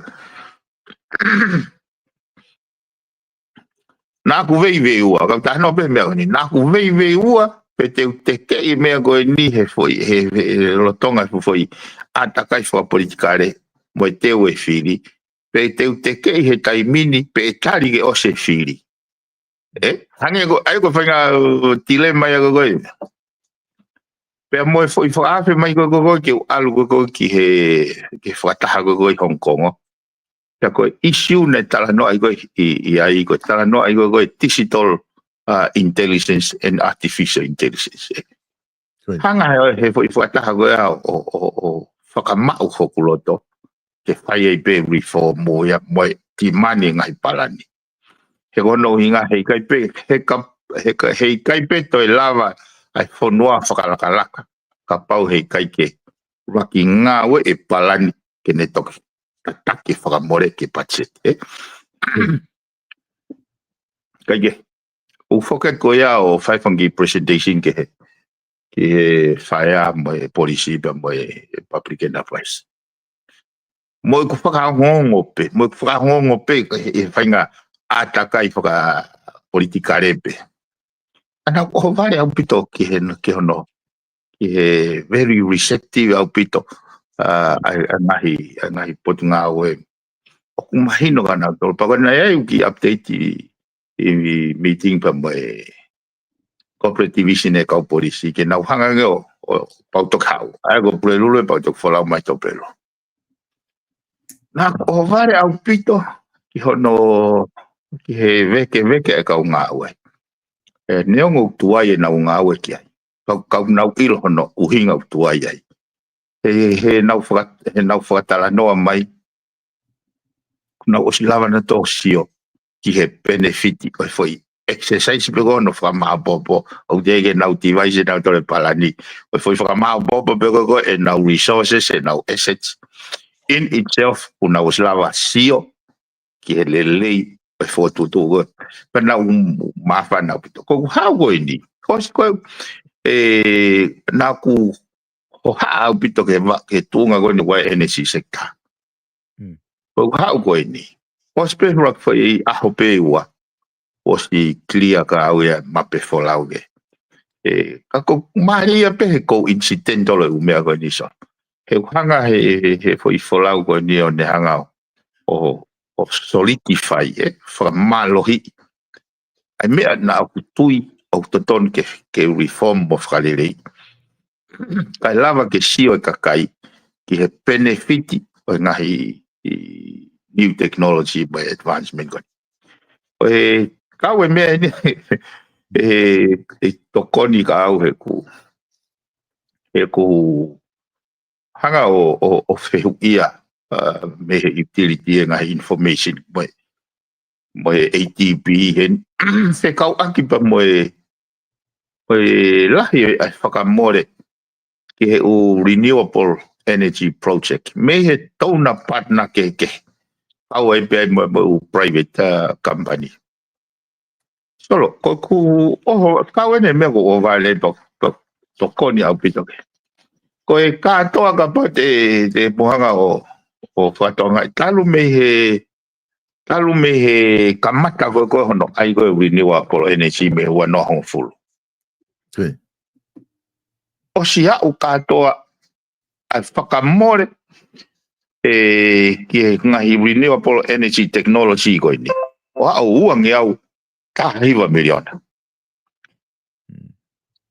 Nā ku vei ua, ka tahano pe mea ni, nā ku vei ua, pe te kei mea koe ni he lotonga foi a takai wha politikare mo e teo e whiri, pe te kei he taimini pe e tari ke ose whiri. Hange ai ko whainga tile mai a koe. Pe mo e foi whaafe mai koe ke alu koe ki he whataha koe Hong Kongo. Ka koe issue ne tala no ai koe i ai koe tala no ai koe digital intelligence and artificial intelligence. Hanga he foi whataha koe o whakamau hokuloto ke whai e pe reform mo ki mani ngai palani. He kono hinga hei kai pe toi lava ai whonua whakalakalaka ka pau hei kai ke raki ngā we e palani ke ne tok taki whakamore ke pachet Kage o foket ko ya o whaiwhangi presentation ke he whaia mo e policy pa mo e public enterprise mo ko whakahongo pe e whainga ataka I whaka politika repe ana ko vale au pito ke hono ki he very receptive au pito ngahi potunga o e o kumahino kana tol pagona e ki update I meeting pa mo e corporate division e kau polisi ke nau hanga ngeo o pautok hau ai go prelulu e pautok folau mai to prelo na o vale au pito ki hono ki he veke e kau ngā ue e neongo tuai e nau ngā ue ki ai kau nau ilo hono uhinga tuai ai he nau whakatala noa mai nau osilawa na tō sio ki he benefiti koe foi exercise pego no whakamahapopo au tege nau device nau tole palani koe foi whakamahapopo pego koe e nau resources e nau assets in itself u nau osilawa sio ki he lelei koe whotutu koe pa nau mafa nau pito koe hau koe ni koe nau ku o hau pito ke tunga koe ni koe energy sector koe hau koe ni koe spehurak foi aho pe ua o si clear ka au ia mape folau ge kako maria pe ko incidental o mea ko ni so he hanga he foi folau ko ni o ne hanga o solidify for malohi ai mea na ku tui o toton ke reform mo fralele kai lava ke sio ka kai ki he benefit o ngahi new technology by advancement ko kau e mea ni tokoni ka au he ku hanga o whehu ia me he utility e ngahi information mo e ATP hen se kau aki pa mo e lahi ai whakamore ki he u renewable energy project me he tauna partner ke kau e pe mo private company solo ko kau ene me ko vale to koni au pito ke ko e ka toa ka pa te pohanga o whatonga talu me he kamata ko hono ai ko renewable energy me ua no hong full o sia u ka toa ai whakamore ki ngahi renewable energy technology ko ni o au uangi au kahiwa miliona.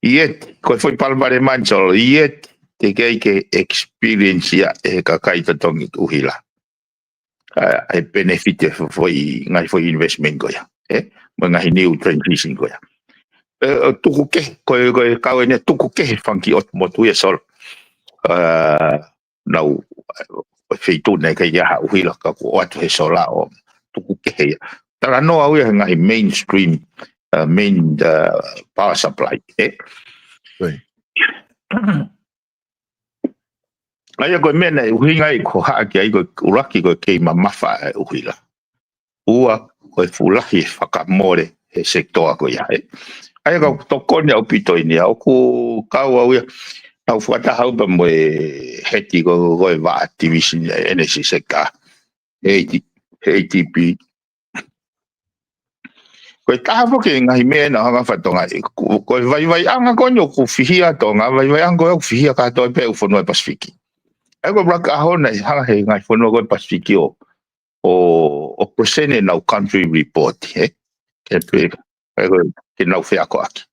Iet, ko foi palmare manchol, iet te kei ke experience ya e kakai tatongi uhila. Ai benefit foi ngai foi investment ko ya. Ngai new transition ko ya. Tuku ke ko kau ene tuku ke funky ot motu ya sol. Nau feitu nei kai ya uhila ka ko atu he sola o tuku ke ya. Tara no au ia ngai mainstream main power supply ai ko mena uhinga I ko haki ai ko uraki ko ke mamafa uhila ua ko fulahi whakamore he sector ko ia ai ko tokoni au pito ini au ku kau au ia au whatahau pa mo heti ko va activation energy sector ATP ko tapo ke ngai me na hanga fatonga ko vai anga ko nyo ku fihia tonga vai anga ko fihia ka to pe ufono Pacific ai ko braka hona hanga he ngai fono ko Pacific o presene na country report ke pe ai ko ke na fe ako aki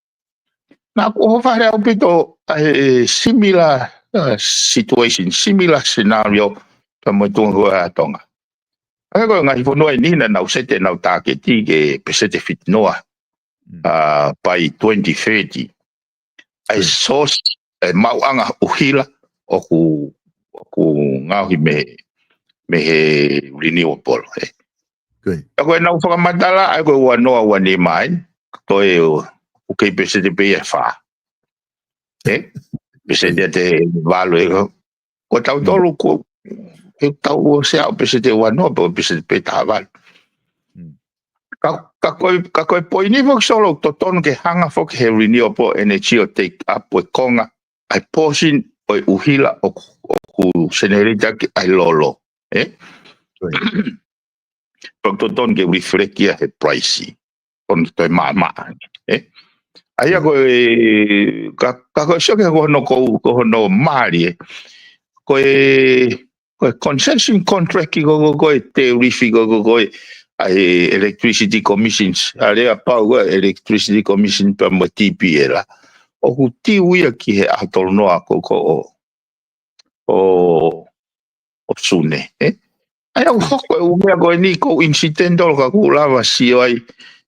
na ko fare au pito similar situation similar scenario pa mo tonga ai ko ngai fono ni na usete na targeti ke pesete fit noa by 2030 ai source mau anga uhila o ku ngahi me renewable ko na whakamatala ai ko ua noa ua ni mai to o ke pesete pe fa pesete te valo ko tau tolu ko eu tau se au pese te wano po pese pe taval ka koe poini mo solo to ton ke hanga fo ke renewable energy o take up o konga ai portion o uhila o ku senerita ke ai lolo to ton ke reflect ia he pricey on to mama ai ko ka so ke ko no mari ko concession contract ko tariff ko ai electricity commissions ale pa electricity commission pa mo TPA la o ku tiwi ki he atolno ko o sune ai o ko me ko ni ko incidental ka ku lava si ai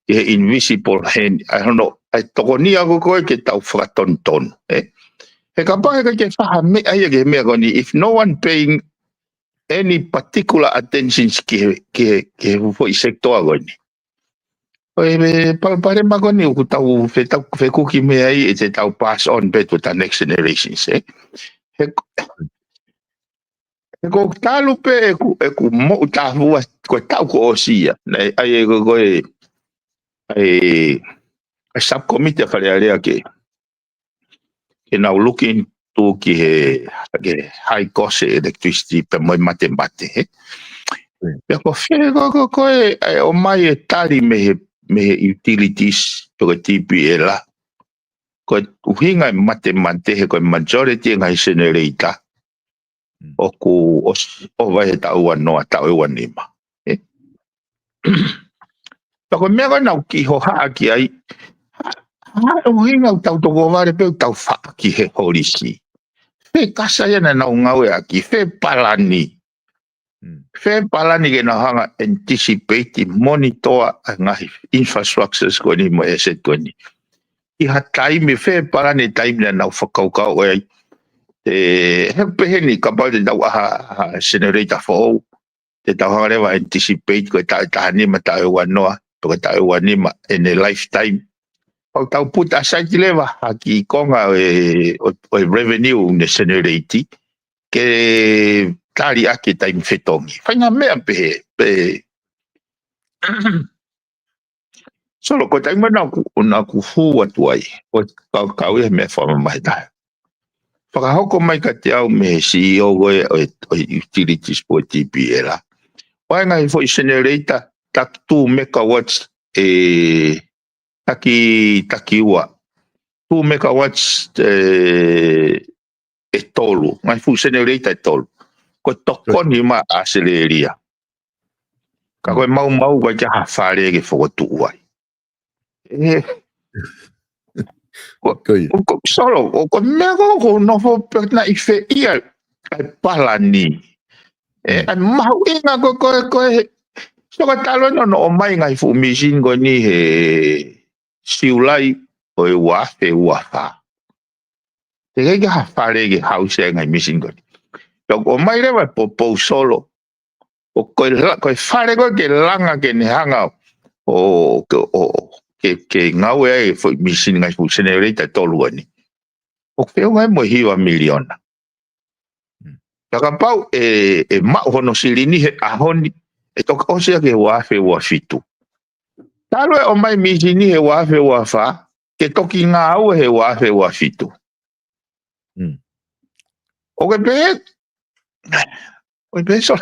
ke invisible hand I don't know ai to ni ko ke tau fraton ton he ka pa ke fa me ai ke me ko ni if no one paying any particular attention ke foi sector agora pare magoni o tau fe kuki me ai e te tau pass on to the next generations ko talu pe ku mo ta fu ko tau ko osia ai ko ai subcommittee fale area ke now looking to ke high cost electricity pe mo mate pe ko fe ko o mai tali me utilities to TPA la ko uhinga mate he ko majority ngai generator o ku o vai ta ua no ta ua nima ko me ga na ki ho ha ki ai uhinga ta to go vare pe ta fa ki he holisi fe kasa ya na ngawe aki fe palani ke na hanga anticipate monitor ngahi infrastructures ko ni mo asset ko ni I ha time fe palani time na whakau e he pehe ni ka pa te tau aha generator for te tau hanga rewa anticipate ko ta ni ma ta wanoa to ta wanima in a lifetime o tau put aside lewa haki konga o revenue ne generator ke tari ake time fetongi whainga mea pe solo ko taima na ku fu atu ai o ka we me forma mai da whakahoko mai ka te au me CEO o utilities po TPA la wainga i foi generator tak 2 megawatts taki ua 2 megawatts tolu ngai fu generator tolu ko tokoni ma aceleria ka koe mau ka ja whare ke whakotu uai ko solo ko mea ko nofo pekna I fe ia ai palani ai mau inga ko so ka talo no o mai ngai fu machine ko ni he siulai o wafe wafa te ga whare ke house ngai machine ko o mai rewa po solo o koe whare koe ke langa ke ne hanga ke ngau e foi machine ngai fu generator tolu ani o ke ngai mo hiwa miliona ka pau ma hono silini he ahoni e toka o sia ke wafe wa fitu talo o mai machine he wafe wa fa ke toki ngau he wafe wa fitu o ke pe so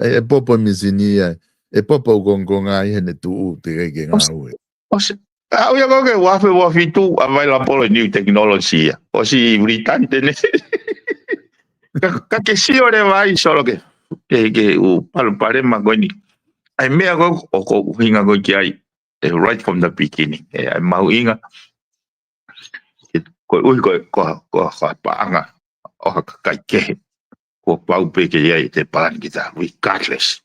e popo misinia e popo gongonga I hene tu te ke ngau o ya ko ke wafe wa fitu available new technology o si britante ne ka ke si ore vai solo ke u pare magoni ai me go o ko hinga go ki ai right from the beginning ai mau inga ko paanga o ka ke ko pau pe ke ia te plan kita regardless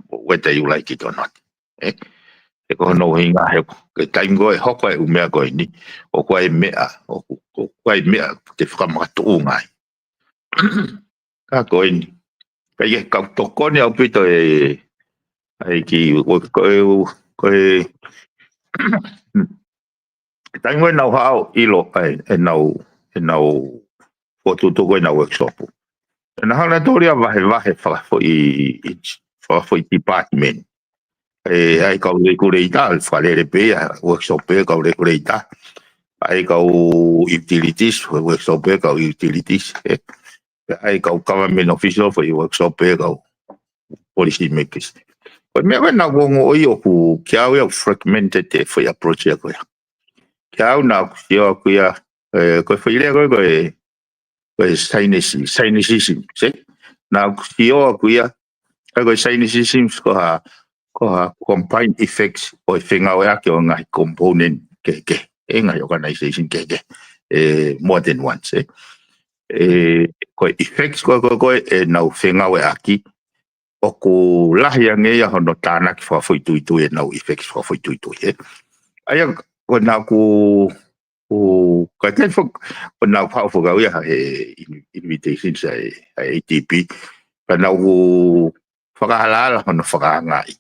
whether you like it or not e ko no hinga he ke time go e hoko e umea go ni o ko e mea o ko ai mea te whakamatu ngai ka ko ni ka ka to ko ni au pito ai ki ko time go na hao ilo ai nau ko tu ko na workshop na hana toria vahe foi department ai kau rekurita whalere pe workshop pe kau rekurita ai kau utilities workshop pe kau utilities ai kau government official for workshop pe kau policy makers but me na gongo oi ku kia we fragmented for your project ko kia na kia ko foi le ko cynicism se na kia ku ya ko cynicism ko ha combined effects o whenga o ake o ngai component ke ngai organization ke more than once ko effects ko na whenga o ake o ko lahi ange ya hono tāna ki whawhoi na effects whawhoi tui aya ko na ko ka te whak ko na whawhogau ya invitations ai ATP ka na ko whakahalala hono whakangai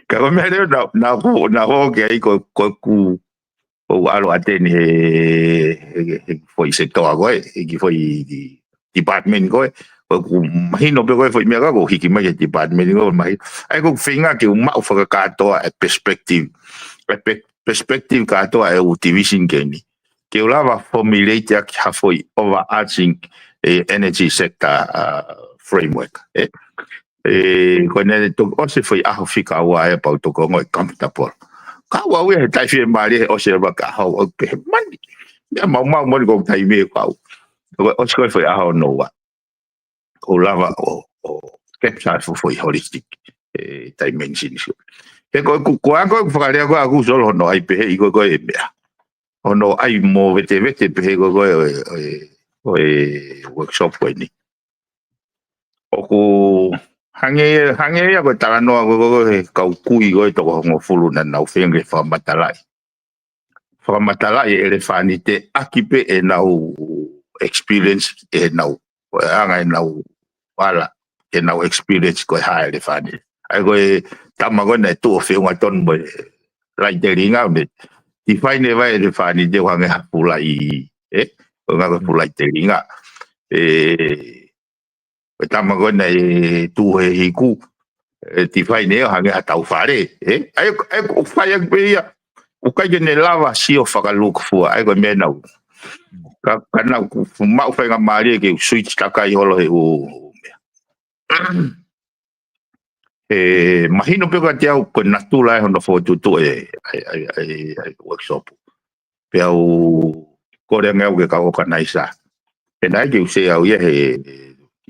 ka ko mea reo na ho ke ai ko ku o alo atene foi sector koe ki foi department koe ko mahino pe koe foi mea ko hiki mai department ko mai ai ko whinga ke umau whakakatoa perspective katoa division ke ni ke ulawa formulate ki hafoi overarching energy sector framework ko ne to o se foi aho fika wa e pa to ko ngoi comfortable ka wa we tai fi mari o se ba ka ho pe mani ya mau ko tai me ka o se ko foi aho no wa o lava o capture foi holistic dimension ke ko whakarea ko aku solo no ai pe i ko e mea ono ai mo vete pe ko workshop ko ni o ko hange ya ko tarano ko kau kui ko to ko fulu na na fenge fa matalai elefanite akipe e na experience e na anga na wala e na experience ko ha elefanite ai ko tamago na tu fe un ton bo lai de ringa de define vai elefanite wanga hapula o nga ko pula de ringa tamago na tu hiku define hanga tau fare ai ko fai be ya o ka ne lava si o whakaluk fua ai ko me na ka na ku ma o whainga maria ke switch takai holo he o mahino pe ka te au ko natula e hono fotu tu ai workshop pe au ko re ngau ke ka o ka naisa e nai ke se au ye he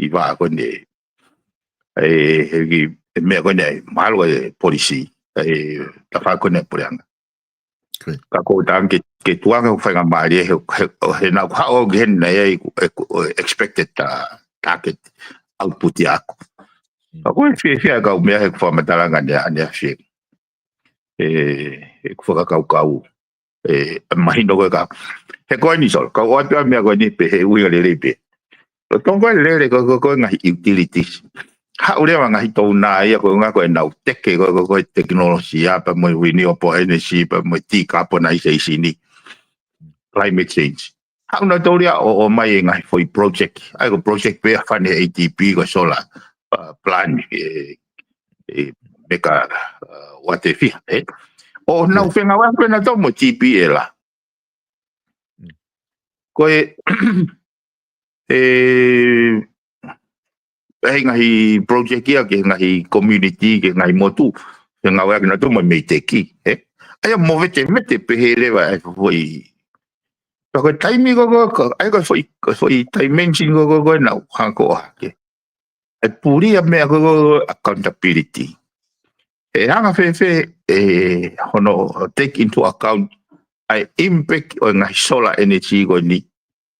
i va ko ne he me ko ne malo e policy ta fa ko ne puranga ka ko tang ke tuanga o whainga maari he na kwa o gen na expected target output yako ako e fia ka umea he kwa matalanga ane fia kwa kau mahino ko ka he koe ni sol ka o atua mea koe ni pe he uinga lele pe tongo lele ko ngahi utilities ha ure wa ngahi tau na ia ko nga ko na teke ko technology ya pa mo renewable energy pa mo decarbonization ni climate change ha una toria o mai ngai foi project ai ko project pe fa ne ATP ko solar plan meka what if o na fenga wa ko na to mo TP la ko ngahi project ia ke ngahi community ke ngahi motu nga wa na to mo meteki ai mo vete pe hele va foi ko taimi ko ai ko foi dimension ko na ha ko ke e puri a me ko accountability hanga fe hono take into account ai impact o ngahi solar energy ko ni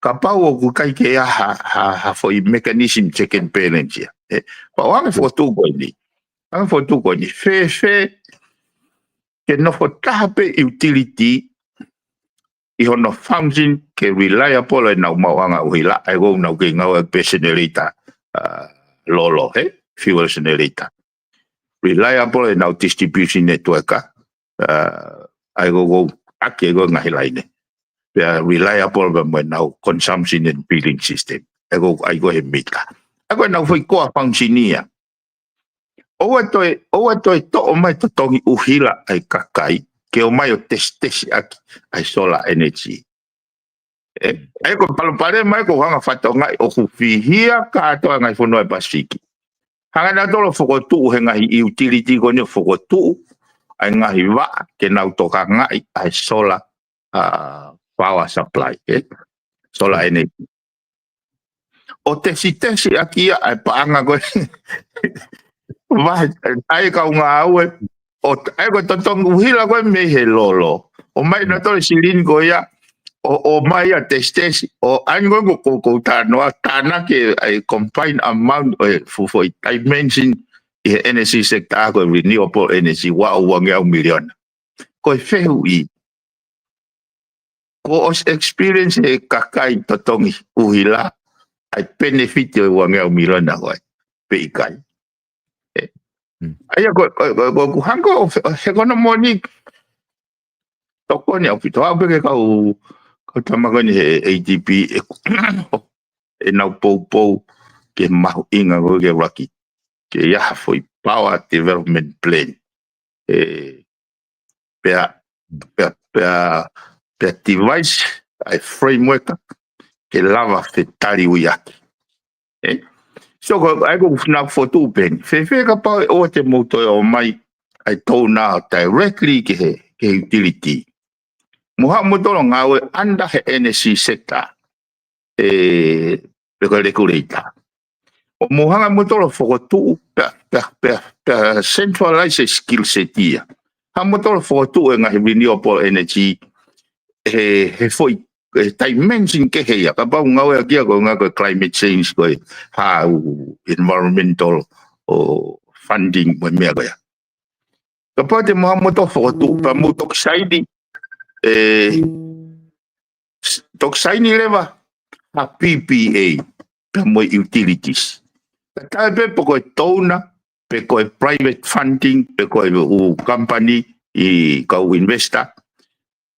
kapau ko kai ke ha foi mechanism check and balance ya pa wa me fotu ko ni fe ke no fotape utility i hono function ke reliable na mawanga uhila ai go na ke ngau generator lolo fuel generator reliable na distribution network ai go ake go ngai line reliable when now consumption and billing system ai go he mika Ako na foi ko pangsinia. O toi to o mai to tongi uhila ai kakai ke o mai o testes aki ai solar energy. Ai ko palo mai ko hanga fatonga o hufihia ka to ngai fono e Pasifiki. Hanga na tolo fokotu he ngai utility ko ni fokotu ai ngai wa ke na utoka ngai ai solar power supply solar energy. O tesi aki ai paanga ko vai ai ka unga aue o ai ko tongu hila ko me he lolo o mai na tole silin ko ya o mai a testes o ango ko ta no tana ke ai combine amount for dimension energy sector ko renewable energy wa o wanga million ko fehui ko os experience e kakai totongi uhila ai benefit o wanga million na ko pe kai Aya ko hango hekono moni toko ni opito abe ka o tamaga ni ADP e na po ke mahu inga go ke raki ke ya foi power development plan pe device ai framework ke lava fetari uyaki so I go na foto ben fe ka pa o te moto o mai ai to na directly ke utility moha moto nga we under energy sector pe regulator o moha moto foto pe centralized skill set ia ha moto foto nga renewable energy he foi dimension ke he ya ka ba nga we kia ko nga climate change ko ha environmental o funding mo me ga ya ka pa te mo to foto pa mo to saidi to saini leva ha PPA pa mo utilities ka pe po ko tona pe ko private funding pe ko company ka investor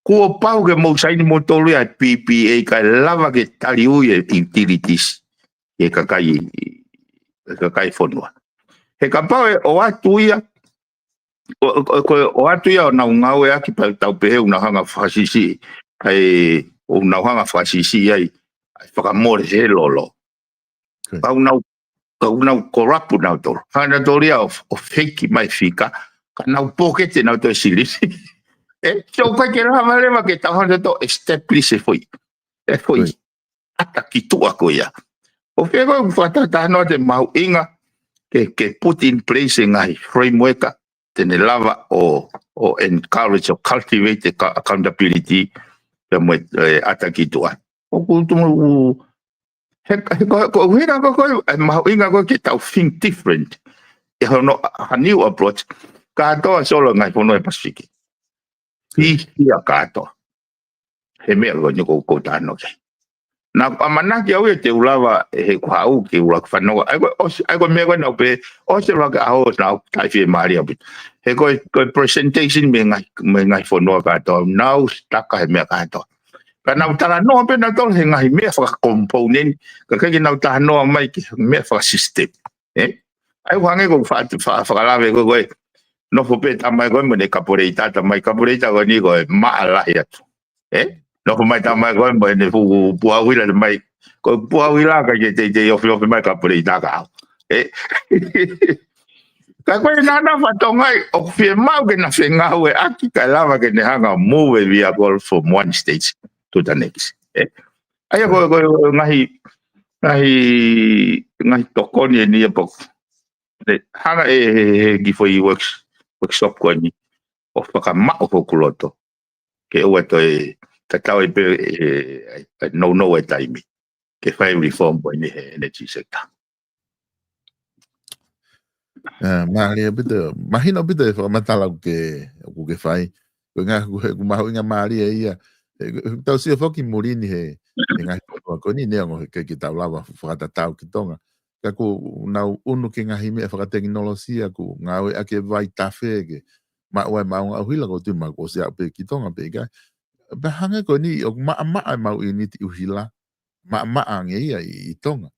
ko pau ke mo saini mo tolu ya PPA ka lava ke taliu e utilities e kakai fonua he ka pau o atuia o atuia na ngau e aki pa tau pe una hanga fasisi ai o na hanga fasisi ai whakamore he lolo pau na corrupt na tolu hana toria o fake mai fika ka na pocket na to silisi so ka ke rama leva ke tahon to establish foi ata kitu ako ya o fe ko fata ta no de mau inga ke put in place ngai framework te ne lava o encourage or cultivate the accountability pe mo ata kitu o kultu ko hina ko mau inga ko ke tau think different e no a new approach ka to solo ngai pono e Pasifiki ia kato he mea ko tano ke na amana ki au te ulava he kwau ki ula whanau ai ko mea ko na pe o se raka au na tai fi maria bit he ko presentation me ngai fono kato now staka he mea kato ka na utara no pe na to he ngai mea fa component ka ke na utara no mai ki mea fa system ai wange ko fa lave ko no fo pe tamai ko me kaporeita tamai kaporeita ko ni ko ma la ya no fo mai tamai ko me ne fu puawila mai ko puawila ka te yo mai kaporeita ka ka ko na fa tongai o fi mau ke na fenga we aki ka lava ke ne hanga move via golf from one stage to the next ai ko ngai tokoni ni po hanga gifoi workshop ko ni o whakama o kuloto ke o to tatau e no e taimi ke whai reform po ni energy sector Maria bida mahina bida matala ke whai ko mahu inga Maria ia tau sia foki murini he ngai ko ni neango ke tau lava whakatatau ki tonga ko nau unu ke ngahi me whakateknolosia ko ngawe ake vai tafe ke ma wai maunga uhila ko tu ma ko sia pe ki tonga pe ka ba hanga ko ni o ma mau ini ti uhila ma nge ia i tonga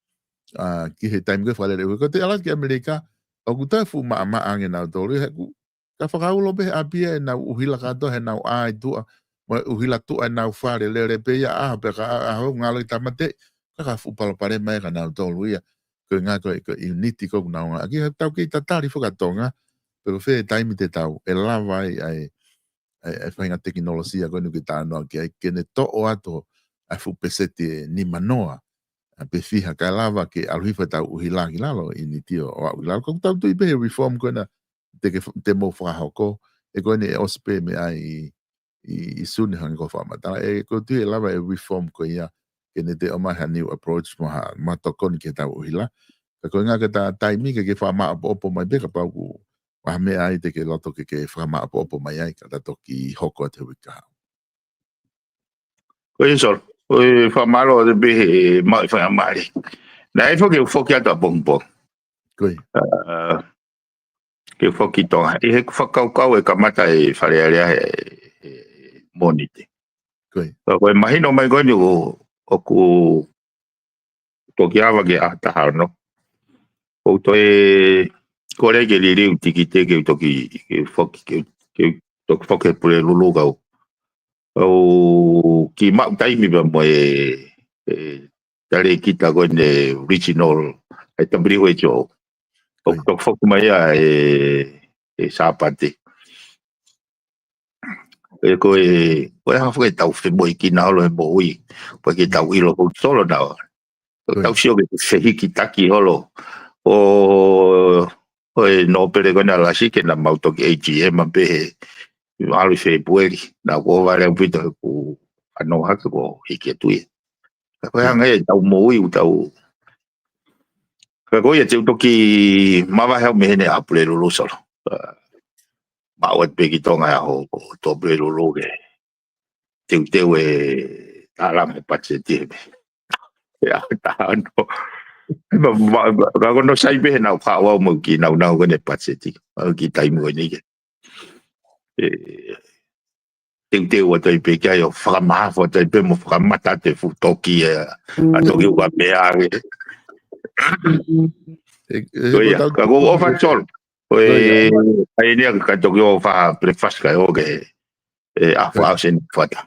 ki he time ke whale rewe. Ko te ala ki Amerika, o ku tai fu maa ange nau tolu, he ku ka whakaulo be a pia e nau uhila kato he nau ai tua, ma uhila tua e nau whare lere pe ia aha pe ka aho ngalo i tamate, ka fu palopare mai ka nau tolu ia, ko ngā ko uniti ko nau ngā, ki tau ki tatari whakatonga, pero fe time te tau, e lava ai whainga teknolosia ko nuki tānoa ki ai kene to o ato ai fu pesete ni manoa, pe fiha ka lava ke aluhifa tau uhila ki lalo ini tio o au lalo, ko tau tui pe reform ko na te mo whahoko, e ko ne ospe me ai i suni hangi ko whamatala, e ko tui e lava e reform ko ia, kene te o mai ha new approach ma tokoni ke tau uhila, ka ko ngā ka tā taimi ke whama opo mai beka pau ku waha mea ai te ke loto ke whama opo mai ai ka tato ki hoko te wika. Ko insol, ko whamaro de be mai whamari. Na e whoki whoki ata pongpong. Koi. Ke whoki tonga. I he whakaukau e kamata e wharearea he monite. Koi. Ko e mahino mai goni o ku toki awa ke ataha no. O to e kore ke ririu tiki te ke toki ke whoki ke toki whoki pure lulu kau. O ki mau taimi ba mo tare kita ko ne original ai tambri ho jo o to fok mai e sapate e ko ha foi tau fe moi ki na lo e boi porque tau ilo ko solo na tau sio que se hiki taki holo o no pere ko na la si que na mauto ki AGM be ali fe pueri na ko vale un pito ku ano ha ko hiki tu ko hanga e tau moi u tau ko ia te toki mawa hau me ne apure lulu solo ma o pe ki tonga ho to bre lulu ke te e ala me patse te ya ta no ga no sai be na fa wa mo ki na ko ne patse ti ki tai mo ni ke te o te pe ka yo fa ma fo te pe mo fa mata te fu toki a toki wa me a ka go ofa sol ai ni ka toki o fa breakfast ka o ke a fa sen fata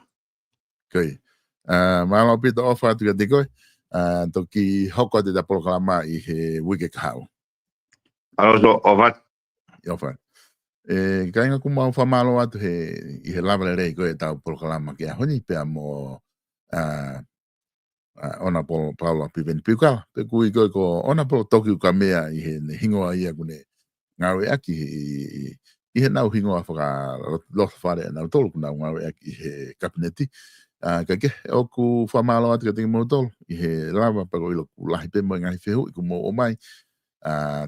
koi malo pito ofa tu ke koi toki hoko te da programa i he wike kau also ofa kainga ku mau fa malo atu he i he lava rei ko e tau programa ke honi pe mo ona po Paulo piven pika pe ku i ko ona po toki ka mea i he hingoa ia kune ngawe aki i he nau hingoa whaka loth whare nau tolu kuna ngawe aki i he kabineti ka ke o ku whamalo atu ka tingi mo tolu i he lava pa ko ilo ku lahi pe mo ngai whehu i ku mo o mai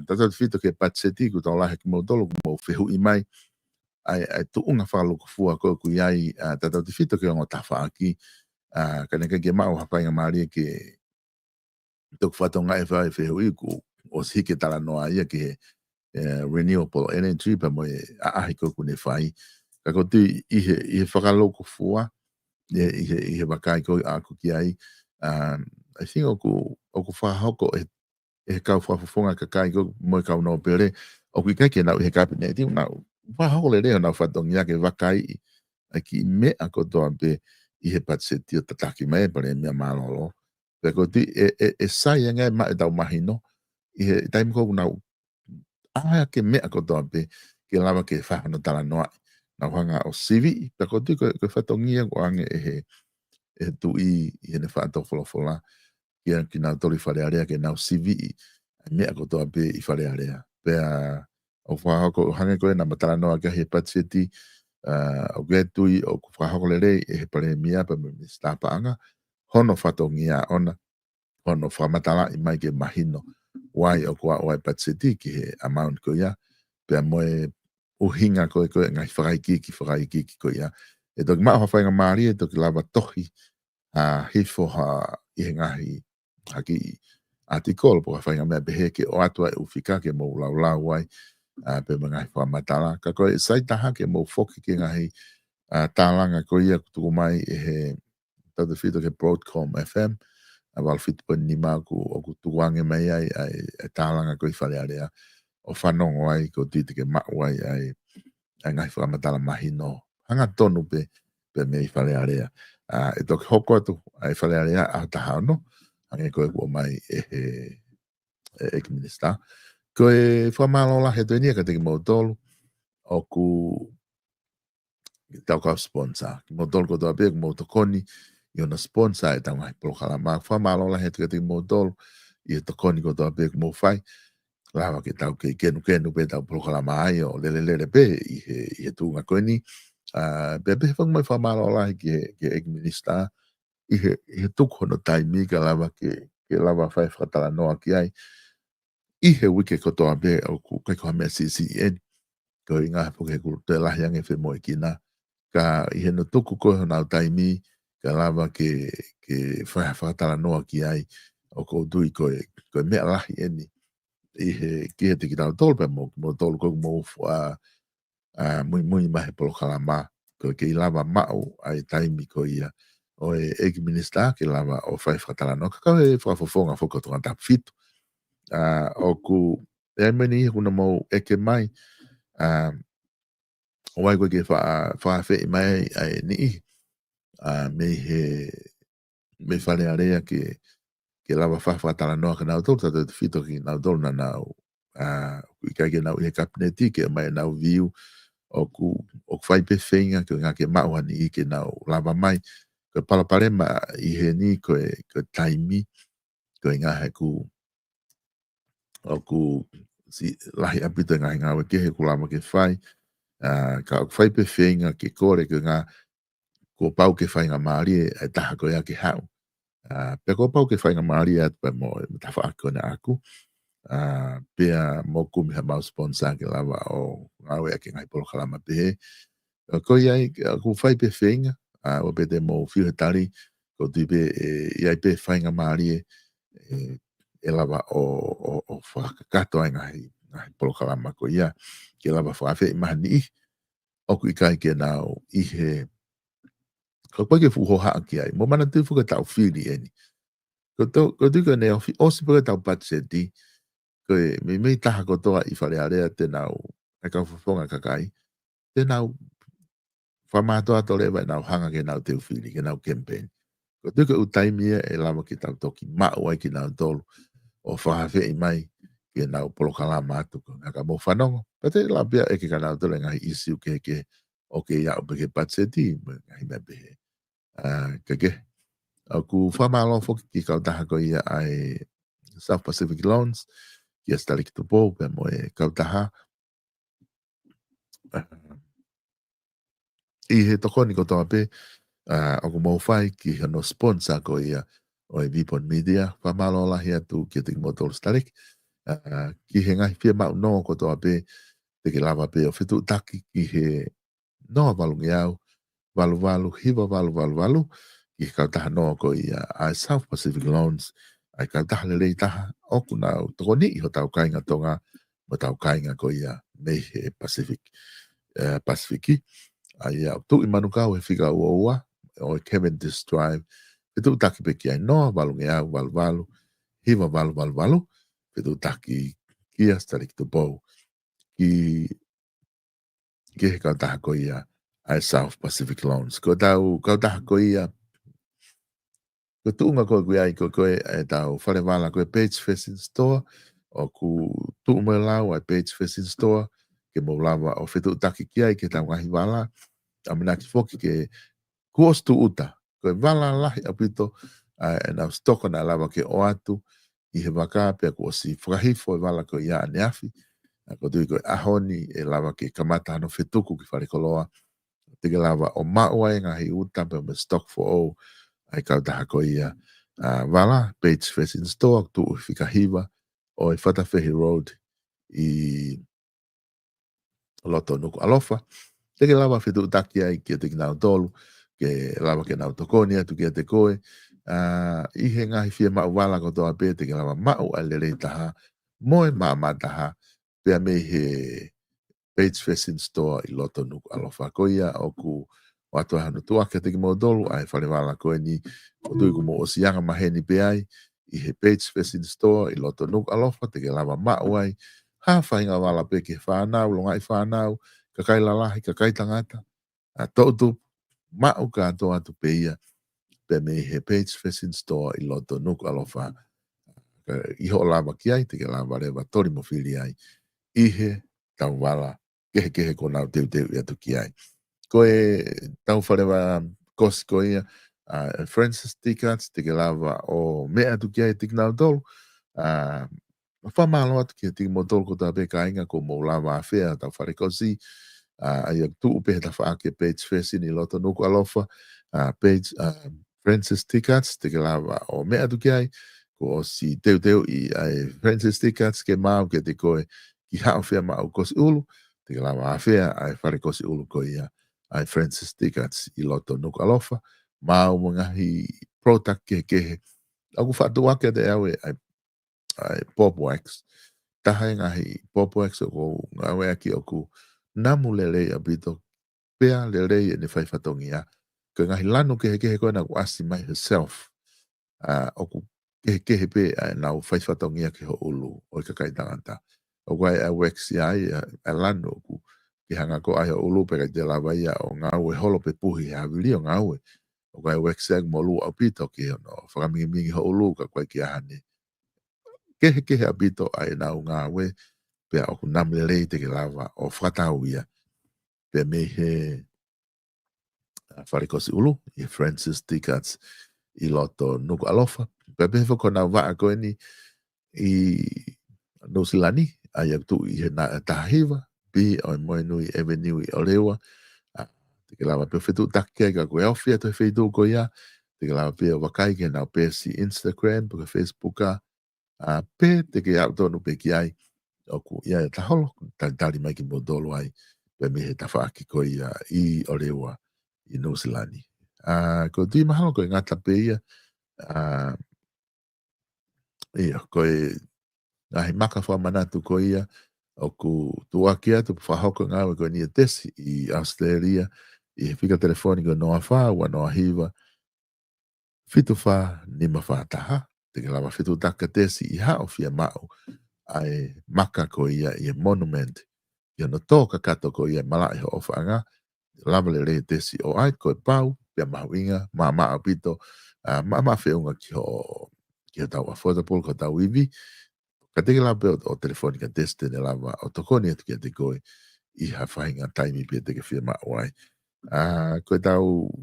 tata fito ke patseti ku tau lahi ki mo tolu ku mo whehu i mai ai tu unga whalo ku fua ko ku iai tata fito ke ongo tawha aki kana ke mau hapai ngari ke tok fatonga e vai fe hui ku o sike tala noa ia ke renewable energy pa mo a ko ku ne fai ka ko tu i he whakalo ku fua i he wakai ko a ku ki ai I think o ku whahoko e kau whafonga ka kai ko mo kau no pere o ku kai ke na he kabineti na whahoko le reo na whatongia ke wakai ki me a ko toa pe i he patseti o tataki mai pare mea malolo. Peko ti e sai ngai ma e tau mahino i he taim ko na ke me a ko toa pe ke lava ke whahana tala noa na whanga o sivi peko ti ko whatongia ko ange e tu i he ne whato wholofola ki nau tori wharearea ke nau sivi me a ko toa pe i wharearea. Pea o whahako hange koe na matala noa ke he patseti o getui o ku whahokolere e he pare mia pa me stapaanga hono whatongia ona hono whamatala i mai ke mahino wai o kua oai patseti ki he amount ko ia pea moe uhinga koe ngai whakaiki ko ia e toki maa hawhainga maari e toki lava tohi hifo i he ngahi haki artikol po hawhainga mea behe ke o atua e ufika ke mo lau wai pe mga whamatala ka koe sai taha ke mo foki ke ngahi tālanga ko ia tuku mai e he tau fito ke Broadcom FM wal fit ni ma o ku tuange mai ai talanga ko fale area o whanongo ai ko titi ke mau ai ngai whakamatala mahi no hanga tonu pe me fale area e toki hoko atu ai fale area a taha no hange koe kua mai e minister ko e whamalola he toinia ka teki mo tolu o ku tau ka sponsor mo tolu ko toa pek mo tokoni i ona sponsor e tau ngai polokala ma whamalola he teki mo tolu i e tokoni ko toa pek mo whai lava ke tau ke kenu pe tau polokala mai o lele pe i he tunga koe ni pe whang mai whamalola ke ek minister i he tuku hono taimi ka lava ke lava whai whakatala noa ki ai i he wike kotoa pe o ku kai koha mea CCN ko i ngā puke ku te lahi ange whi moe ki nā ka i he no tuku koe hono au taimi ka lava ke whai whakatala noa ki ai o ko tui koe mea lahi eni i he ki he tiki tau tolu pe mo tolu koe mo mui mahe polo kalama ko ke i lava mau ai taimi ko ia o e eki minister ke lava o whai whakatala noa ka kau he whakafofonga whakatonga tap fitu o ku e meni kuna mau eke mai o wai koe ke whaafei mai ai ni me whare area ke lava whaafatala noa ka nau tolu tato te fito ki nau tolu na nau i kai ke nau i he kabineti ke mai nau viu o ku whai pe whenga ke ngā ke mauani i ke nau lava mai ko palapalema i he ni ko taimi ko ngā he ku o ku si lahi apita ngā ngā ke he kulama ke whai ka whai pe whenga ke kore ke ngā ko pau ke whai ngā maari e taha ko ia ke hau pe ko pau ke whai ngā maari e pa mo tafa ako na aku pea mo kumi ha mau sponsor ke lava o ngā wea ke ngai polo kalama pe ko iai ku whai pe whenga o pe te mo whiu he tari ko tui pe iai pe whai ngā maari e lava o whakakato ai ngai polo kalama ko ia ke lava whaafei mahani o ku ikai ke nau i he ko koe ke fuho haa ki ai mo mana tu fuka tau whiri eni ko tui ko ne o si fuka tau patseti ko me taha ko toa i whare area te nau e ka whafonga kakai te nau whamatoa tole vai nau hanga ke nau te whiri ke nau campaign ko tui ko utaimia e lava ki tau toki mao ai ki nau tolu o whahawhei mai ke nau polokala mātu ko ngā ka mō whanongo. Pate la pia e ke ka nau tole ngahi isiu ke o ke iau peke patseti ngahi mea pehe. Ka ke. Au ku whamalo foki ki kautaha ko ia ai South Pacific Loans ki a Stalik Tupo pe mo e kautaha. I he tokoni ko toa pe o ku mō whai ki hano sponsor ko ia o e Vipon Media. Whamalo lahi atu ki a tiki motolo Stalik. Ki he ngai fia mau no ko toa pe te ke lava pe o fitu taki ki he noa valungi au valu hiva valu ki kautaha noa ko i a South Pacific Loans ai kautaha le rei taha oku nau toko ni iho tau kainga tonga mo tau kainga ko i a me he Pasifiki ai au tu i manukau he whika ua o Cavendish Drive fitu taki pe ki ai noa valungi au valu hiva valu fitu taki kia Stalik Tupo ki he kautaha ko ia ai South Pacific Loans. Ko taha ko ia ko tuunga ko ai ko e tau whare wala ko e Page Facing Store o ku tuunga lau ai Page Facing Store ke mo lava o fitu taki ki ai ke tau ngahi wala amina ki foki ke kuos tu uta ko e wala lahi apito e nau stoko na lava ke o atu i he waka pe ko si whakahifo e wala ko ia aneafi ko tui ko ahoni e lava ke kamata no fituku ki whare koloa te ke lava o maua e ngahi uta pe me stock for all ai kautaha ko ia wala Page Facing Store tu whikahiva o e Whatawhiri Road i Loto Nuku Alofa te ke lava fitu taki ai ki te ki nau tolu ke lava ke nau tokoni atu ki te koe i he ngahi fia mau wala ko toa pe te ke lava mau ai le rei taha moe maa taha pea me he Page Facing Store i Loto Nuku Alofa ko ia o ku o atu hanu tua ke te ki mo dolu ai whare wala koe ni o tui kumo o sianga maheni pe ai i he page face in store i loto nuk alofa te ke lava mau ai ha whainga wala pe ke whanau longa i whanau ka kai lalahi ka kai tangata a tautu mau ka ato atu pe ia pe me he page face in store i loto nuk alofa i ho lava ki ai te ke lava rewa tori mo whiri ai i he tau wala kehe ko nau teu i atu ki ai koe tau wharewa kosi ko ia Francis Tickets te ke lava o mea tu kia e tik nau tolu whamalo atu kia tik mo tolu ko ta pe ka inga ko mo lava a whea tau whare kosi ai ak tu upe ta whaake page face ni loto nuku alofa page Francis Tickets te ke lava o mea tu kia ko si teu i Francis Tickets ke mau ke te koe ki hao whea mau kosi ulu te ke lava a whea ai whare kosi ulu ko ia ai Francis Tickets i loto nuku alofa mau ngahi product kehe aku whatu wake te awe ai Pop Wax taha ngahi Pop Wax o ngawe aki oku namu lele abito pea lele e ne whai whatongia ko ngahi lanu kehe koe na ku asi mai herself oku kehe pe nau whai whatongia ke ho ulu o i kakai tangata o kai a wax ai a lanu oku ki hanga ko ai ho ulu pe kai te lawa ia o ngawe holo pe puhi havili o ngawe o kai wexeg molu au pito ki no whakamingi ho ulu ka koe ki ahane kehe apito ai nau ngawe pe au namlelei te ke lava o whatau ia pe me he wharekosi ulu i Francis Tickets i loto nuku alofa pe beho ko nau waa koe ni i Nusilani ai au tu i he na tahiwa pi o moe nui Avenue i Orewa te ke lava pe whetu takia ka koe au fia te whetu ko ia te ke lava pe o wakai ke nau pe si Instagram pe Facebook pe te ke au tonu pe ki ai oku ia ta holo tali mai ki modolo ai pe me he ta whaaki ko ia i Orewa i Nusilani ko tui mahalo ko ngata pe ia ia ko ngahi maka wha manatu ko ia oku tuakia tu whahoko ngawe ko nia tesi i Australia i he whika telefoniko noa wha ua noa hiva fitu wha nima wha taha te ke lava fitu taka tesi i hao fia mau ai maka ko ia i monument i ono tō kato ko ia malai ho ofanga lava le re tesi o ai ko pau pia mahuinga maa pito maa whiunga ki ho tau affordable ko tau iwi ka teke lava o telefonika testi ne lava o tokoni atu ki te koe i ha whainga taimi pia teke whia maa wai ko tau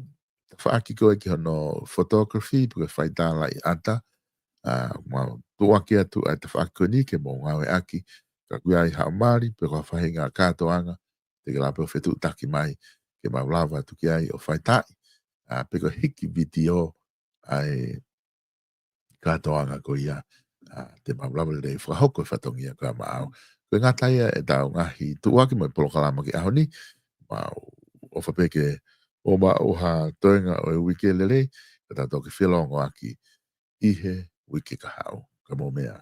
whaaki koe ki hono photography puke whaitala i ata tuaki atu ai te whaakoni ke mo ngawe aki ka kuia i hao maari pe kua whahinga kātoanga te ke lape o whetu taki mai ke mau lava atu ki ai o whaitai pe kua hiki video ai kātoanga ko ia te mau lava le whahoko whatongia ka maau ko ngātai e tau ngahi tuaki mo i polokalama ki aho ni mau o whapeke o ma o ha toenga o e wike lele ka tātou ki whilongo aki ihe wiki ka hao ka mo mea